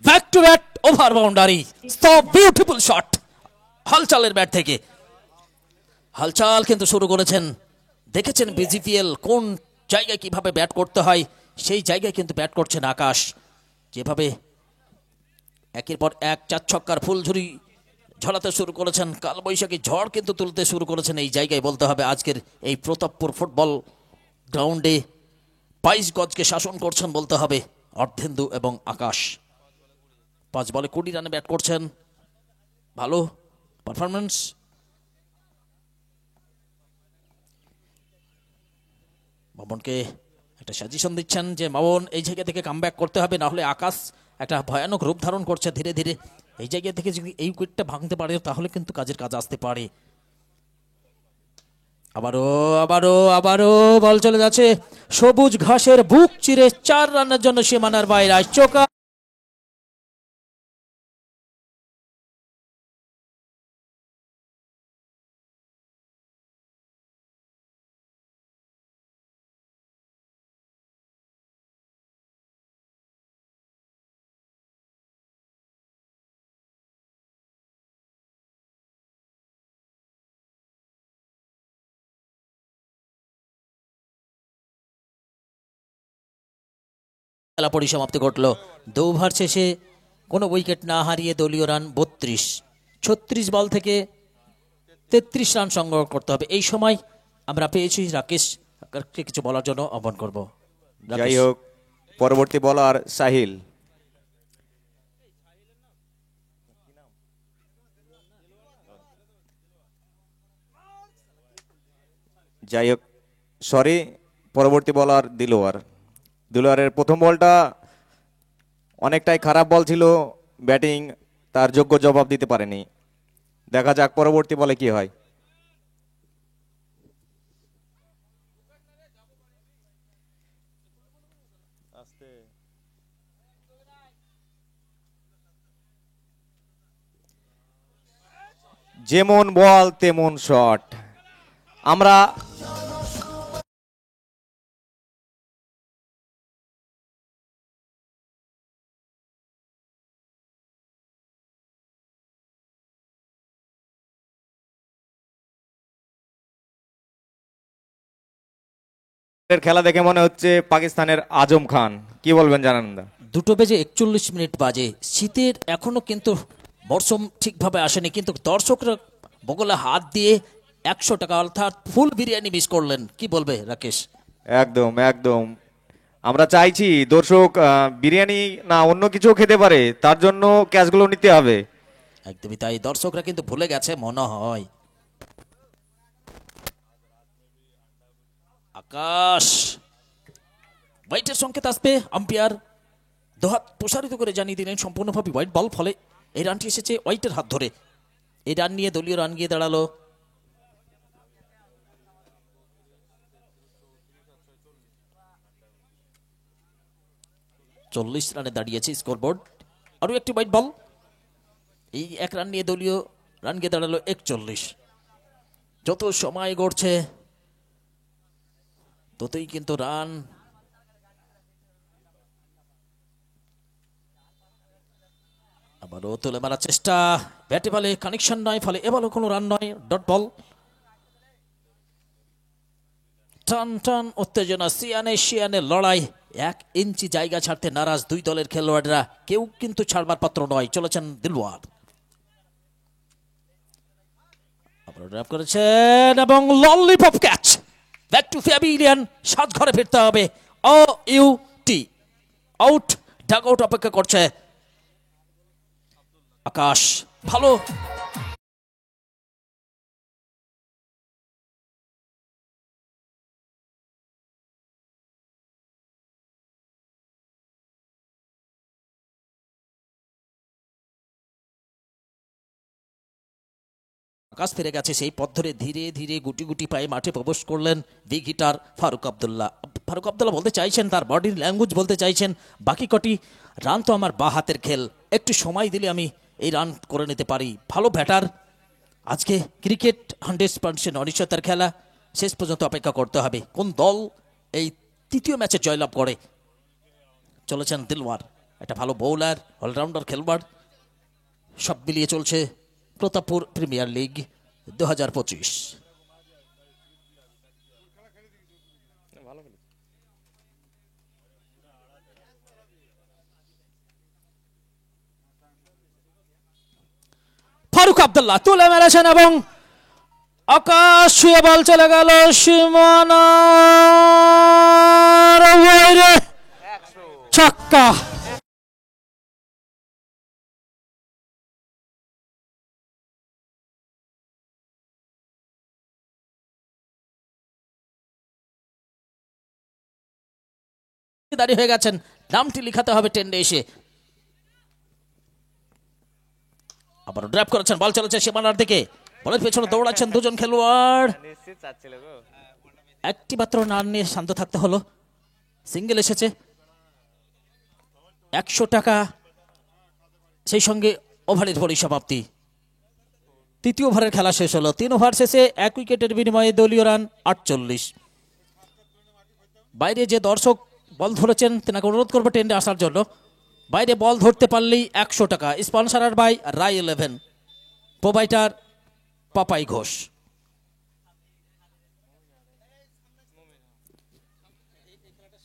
back to bat over boundary, so beautiful shot হালচালের ব্যাট থেকে। হালচাল কিন্তু শুরু করেছেন, দেখেছেন বিজিপিএল কোন জায়গায় কিভাবে ব্যাট করতে হয়, সেই জায়গায় কিন্তু ব্যাট করছেন আকাশ। যেভাবে একের পর এক 4 ছক্কার ফুলঝুরি ঝরাতে শুরু করেছেন, কালবৈশাখী ঝড় কিন্তু তুলতে শুরু করেছেন এই জায়গায়। বলতে হবে আজকের এই প্রতাপপুর ফুটবল গ্রাউন্ডে 22 গজকে শাসন করছেন বলতে হবে অর্ধেন্দু এবং আকাশ। 5 বলে 20 রানে ব্যাট করছেন, ভালো পারফরমেন্স। মামনকে একটা সাজেশন দিচ্ছেন যে মামন এই জায়গা থেকে কামব্যাক করতে হবে, না হলে আকাশ একটা ভয়ানক রূপ ধারণ করছে ধীরে ধীরে। এই জায়গা থেকে যদি এই উইকেটটা ভাঙতে পারে তাহলে কিন্তু কাজের কাজ আসতে পারে। আবারও আবারও আবারও বল চলে যাচ্ছে সবুজ ঘাসের বুক চিরে 4 রানের জন্য সীমানার বাইরে। চোকা খেলা পরিসমাপ্তি ঘটল। 2 ওভার শেষে কোনো উইকেট না হারিয়ে দলীয় রান 32। 36 বল থেকে 33 রান সংগ্রহ করতে হবে। এই সময় আমরা পেয়েছি রাকেশ কিছু বলার জন্য আহ্বান করব। যাই হোক, পরবর্তী বলার সাহিল। যাই হোক, সরি, পরবর্তী বলার দিলোয়ার। দিলোয়ারের প্রথম বলটা অনেকটাই খারাপ বল ছিল, ব্যাটিং তার যোগ্য জবাব দিতে পারেনি। দেখা যাক পরবর্তী বলে কি হয়। যেমন বল তেমন শট। আমরা খেলা দেখে মনে হচ্ছে পাকিস্তানের আজম খান। কি বলবেন জানানন্দা? 2:41 বাজে। শীতের এখনো কিন্তু মরশুম ঠিকভাবে আসেনি, কিন্তু দর্শকরা বগলে হাত দিয়ে 100 টাকা অর্থাৎ ফুল বিরিয়ানি মিস করলেন। কি বলবে রাকেশ? একদম একদম, আমরা চাইছি দর্শক বিরিয়ানি না অন্য কিছু খেতে পারে, তার জন্য ক্যাশগুলো নিতে হবে। একদমই তাই, দর্শকরা কিন্তু ভুলে গেছে মনে হয়। আকাশ হোয়াইটের সংকেত আসবে, আম্পায়ার দুহাত প্রসারিত করে জানিয়ে দিলেন সম্পূর্ণভাবে হোয়াইট বল। ফলে এই রানটি এসেছে হোয়াইটের হাত ধরে। এই রান নিয়ে দলীয় রান গিয়ে দাঁড়ালো 40 রানে দাঁড়িয়েছে স্কোরবোর্ড। আরও একটি হোয়াইট বল। এই 1 রান নিয়ে দলীয় রান গিয়ে দাঁড়ালো 41। যত সময় গড়ছে ততই কিন্তু রান আবারও তুলে মারার চেষ্টা, ব্যাটে বলে কানেকশন নয়, ফলে এবারও কোনো রান নয়, ডট বল। টান টান উত্তেজনা, সিয়ানে শিয়ানে লড়াই। 1 ইঞ্চি জায়গা ছাড়তে নারাজ 2 দলের খেলোয়াড়রা, কেউ কিন্তু ছাড়বার পাত্র নয়। চলেছেন দিলওয়ার, ড্রাইভ করেছেন এবং lollipop catch. Back to pavilion, সাত ঘরে ফিরতে হবে। OUT আউট, ডাগ আউট অপেক্ষা করছে। আকাশ ভালো আকাশ ফিরে গেছে, সেই পথ ধরে ধীরে ধীরে গুটি গুটি পায়ে মাঠে প্রবেশ করলেন বিগ হিটার ফারুক আবদুল্লাহ। ফারুক আবদুল্লাহ বলতে চাইছেন, তার বডির ল্যাঙ্গুয়েজ বলতে চাইছেন, বাকি কটি রান তো আমার বা হাতের খেল, একটু সময় দিলে আমি এই রান করে নিতে পারি। ভালো ব্যাটার। আজকে ক্রিকেট 100% অনিশ্চয়তার খেলা, শেষ পর্যন্ত অপেক্ষা করতে হবে কোন দল এই তৃতীয় ম্যাচে জয়লাভ করে। চলেছেন দিলওয়ার, একটা ভালো বোলার, অলরাউন্ডার খেলোয়াড়। সব মিলিয়ে চলছে প্রতাপপুর প্রিমিয়ার লিগ 2025। ফারুক আবদুল্লাহ তুলে মেরেছেন এবং আকাশ ছুঁয়ে বল চলে গেল সীমানার বাইরে, ছক্কা। দাঁড়িয়ে হয়ে গেছেন, নামটি লিখাতে হবে টেন্ডে এসে। আবার ড্রাইভ করেছেন, বল চলেছে সীমানার দিকে, বলের পেছনে দৌড়াচ্ছেন দুজন খেলোয়াড়। একটি মাত্র রান নিয়ে শান্ত থাকতে হলো, সিঙ্গেল এসেছে। 100 টাকা, সেই সঙ্গে ওভারের পরিসমাপ্তি। তৃতীয় ওভারের খেলা শেষ হলো, 3 ওভার শেষে 1 উইকেটের বিনিময়ে দলীয় রান 48। বাইরে যে দর্শক বল ধরেছেন তেনাকে অনুরোধ করবো টেন্ডে আসার জন্য। বাইরে বল ধরতে পারলেই 100 টাকা। Sponsored by Rai 11, provider Papai Ghosh.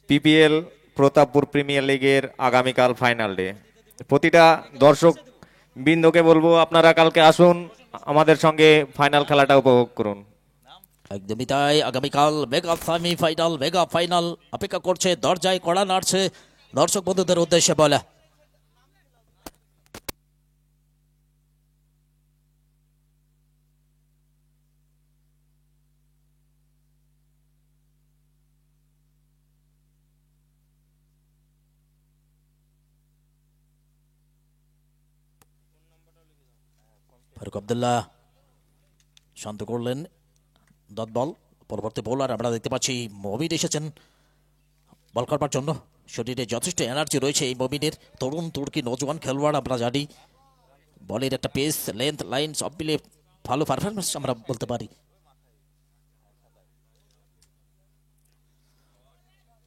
PPL Pratappur premier লিগের আগামীকাল ফাইনাল ডে। প্রতিটা দর্শক বৃন্দকে বলবো আপনারা কালকে আসুন, আমাদের সঙ্গে ফাইনাল খেলাটা উপভোগ করুন। একদমই তাই, আগামীকাল mega semi final, mega final অপেক্ষা করছে, দরজায় কড়া নাড়ছে দর্শক বন্ধুদের উদ্দেশ্যে বলা। ফারুক আবদুল্লাহ শান্ত করলেন ডট বল। পরবর্তী বোলার আমরা দেখতে পাচ্ছি মবিন এসেছেন বল করবার জন্য। শরীরে যথেষ্ট এনার্জি রয়েছে এই মবিনের, তরুণ তুর্কি নজওয়ান খেলোয়াড়। আমরা জানি বলের একটা পেস, লেন্থ, লাইন সব মিলে ভালো পারফরমেন্স আমরা বলতে পারি।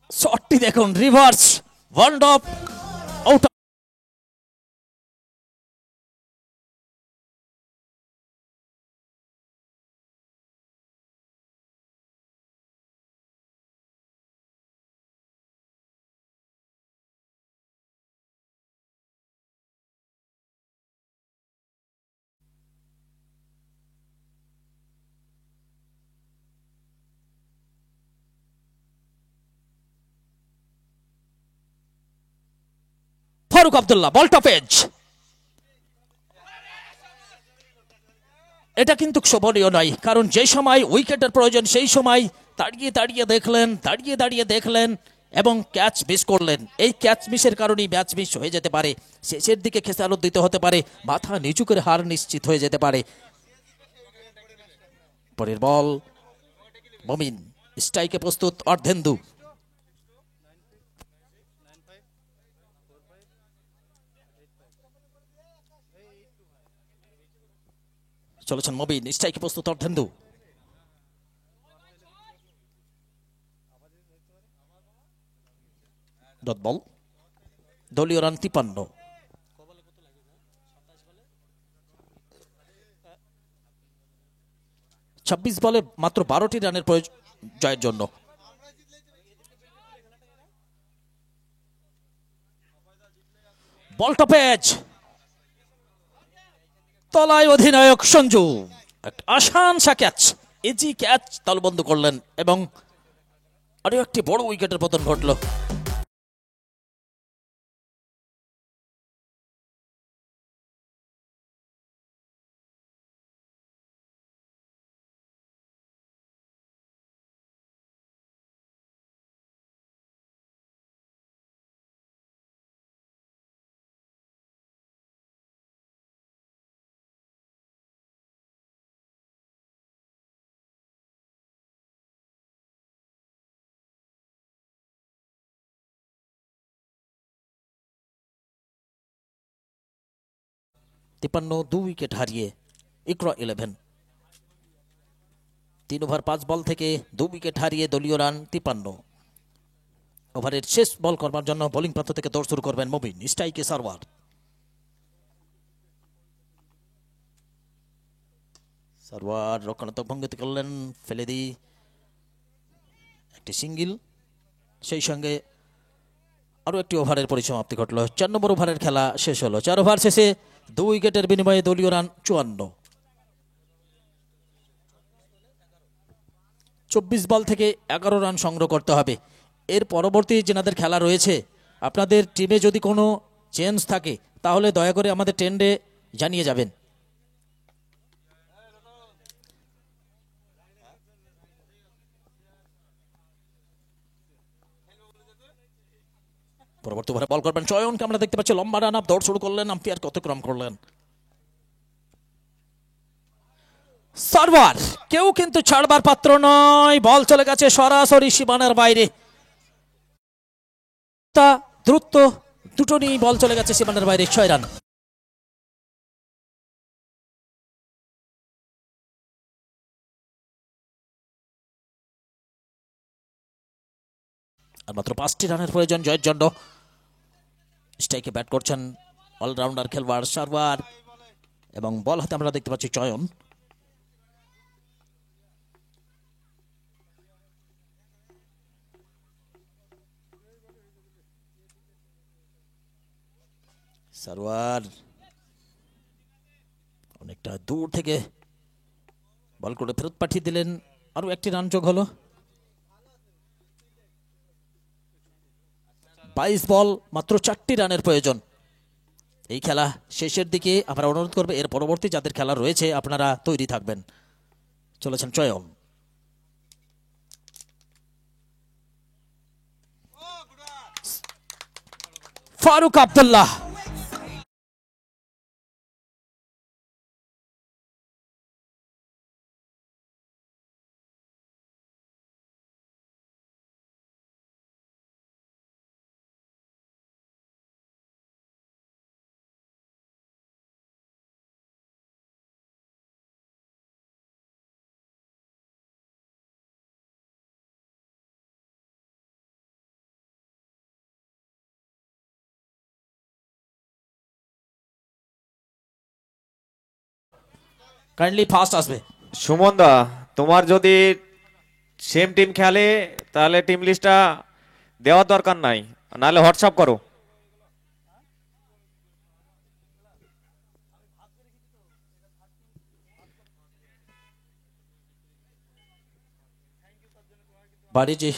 শটটি দেখুন, রিভার্স ওয়ান ডপ আউট। ফারুক আবদুল্লাহ বল টপেজ, এটা কিন্তু শোভনীয় নয়, কারণ যে সময় উইকেটের প্রয়োজন সেই সময় দাঁড়িয়ে দাঁড়িয়ে দেখলেন এবং ক্যাচ মিস করলেন। এই ক্যাচ মিসের কারণেই ম্যাচ মিস হয়ে যেতে পারে, শেষের দিকে খেসারত দিতে হতে পারে, মাথা নিচু করে হার নিশ্চিত হয়ে যেতে পারে। পরের বল মমিন, স্ট্রাইকে প্রস্তুত অর্ধেন্দু। চলেছেন মবিন, স্ট্রাইকে প্রস্তুত অর্ধেন্দু। ডট বল, দলীয় রান 53। 26 বলে মাত্র 12টি রানের প্রয়োজন জয়ের জন্য। বল টপেজ, তলায় অধিনায়ক সঞ্জু, একটা আসান ক্যাচ, ইজি ক্যাচ তালবন্ধ করলেন এবং আরো একটি বড় উইকেটের পতন ঘটল। 53 উইকেট হারিয়ে ইকরা 11। 3 ওভার 5 বল থেকে 2 উইকেট হারিয়ে দলীয় রান 53। ওভারের শেষ বল করবার জন্য বোলিং প্রান্ত থেকে দৌড় শুরু করবেন মুবিন। স্ট্রাইকে সারওয়ার। সারওয়ার রক্ষণাত্মক ভঙ্গিতে করলেন, ফেলে দি একটি সিঙ্গেল। সেই সঙ্গে আরও একটি ওভারের পরিসমাপ্তি ঘটল। 4 নম্বর ওভারের খেলা শেষ হলো। 4 ওভার শেষে 2 উইকেটের বিনিময়ে দলীয় রান 54। 24 বল থেকে 11 রান সংগ্রহ করতে হবে। এর পরবর্তী যেনাদের খেলা রয়েছে, আপনাদের টিমে যদি কোনো চেঞ্জ থাকে তাহলে দয়া করে আমাদের ট্রেন্ডে জানিয়ে যাবেন। পরবর্তী ওভারে বল করবেন চয়নকে আমরা দেখতে পাচ্ছি, লম্বা রান আপ, দৌড় শুরু করলেন, আম্পায়ার কত ক্রম করলেন। সার্ভার কেউ কিন্তু ছাড়বার পাত্র নয়, বল চলে গেছে সরাসরি সীমানার বাইরে। দ্রুত দুটো নিয়ে বল চলে গেছে সীমানার বাইরে, 6 রান। আর মাত্র 5টি রানের প্রয়োজন জয়ের জন্য। স্ট্রাইকে ব্যাট করছেন অলরাউন্ডার খেলোয়াড় সার্ভার এবং বল হাতে আমরা দেখতে পাচ্ছি চয়ন। সার্ভার অনেকটা দূর থেকে বল করে ফেরত পাঠিয়ে দিলেন, আরো একটি রান যোগ হলো। 22 বল, মাত্র 4টি রানের প্রয়োজন। এই খেলা শেষের দিকে আমরা অনুরোধ করবো এর পরবর্তী যাদের খেলা রয়েছে আপনারা তৈরি থাকবেন। চলেছেন চয়ন। ফারুক আব্দুল্লাহ কাইন্ডলি ফাস্ট আসবে। সুমন দা, তোমার যদি সেম টিম খেলে তাহলে টিম লিস্টটা দেওয়ার দরকার নাই, নাহলে হোয়াটসঅ্যাপ করো। বাড়ি যে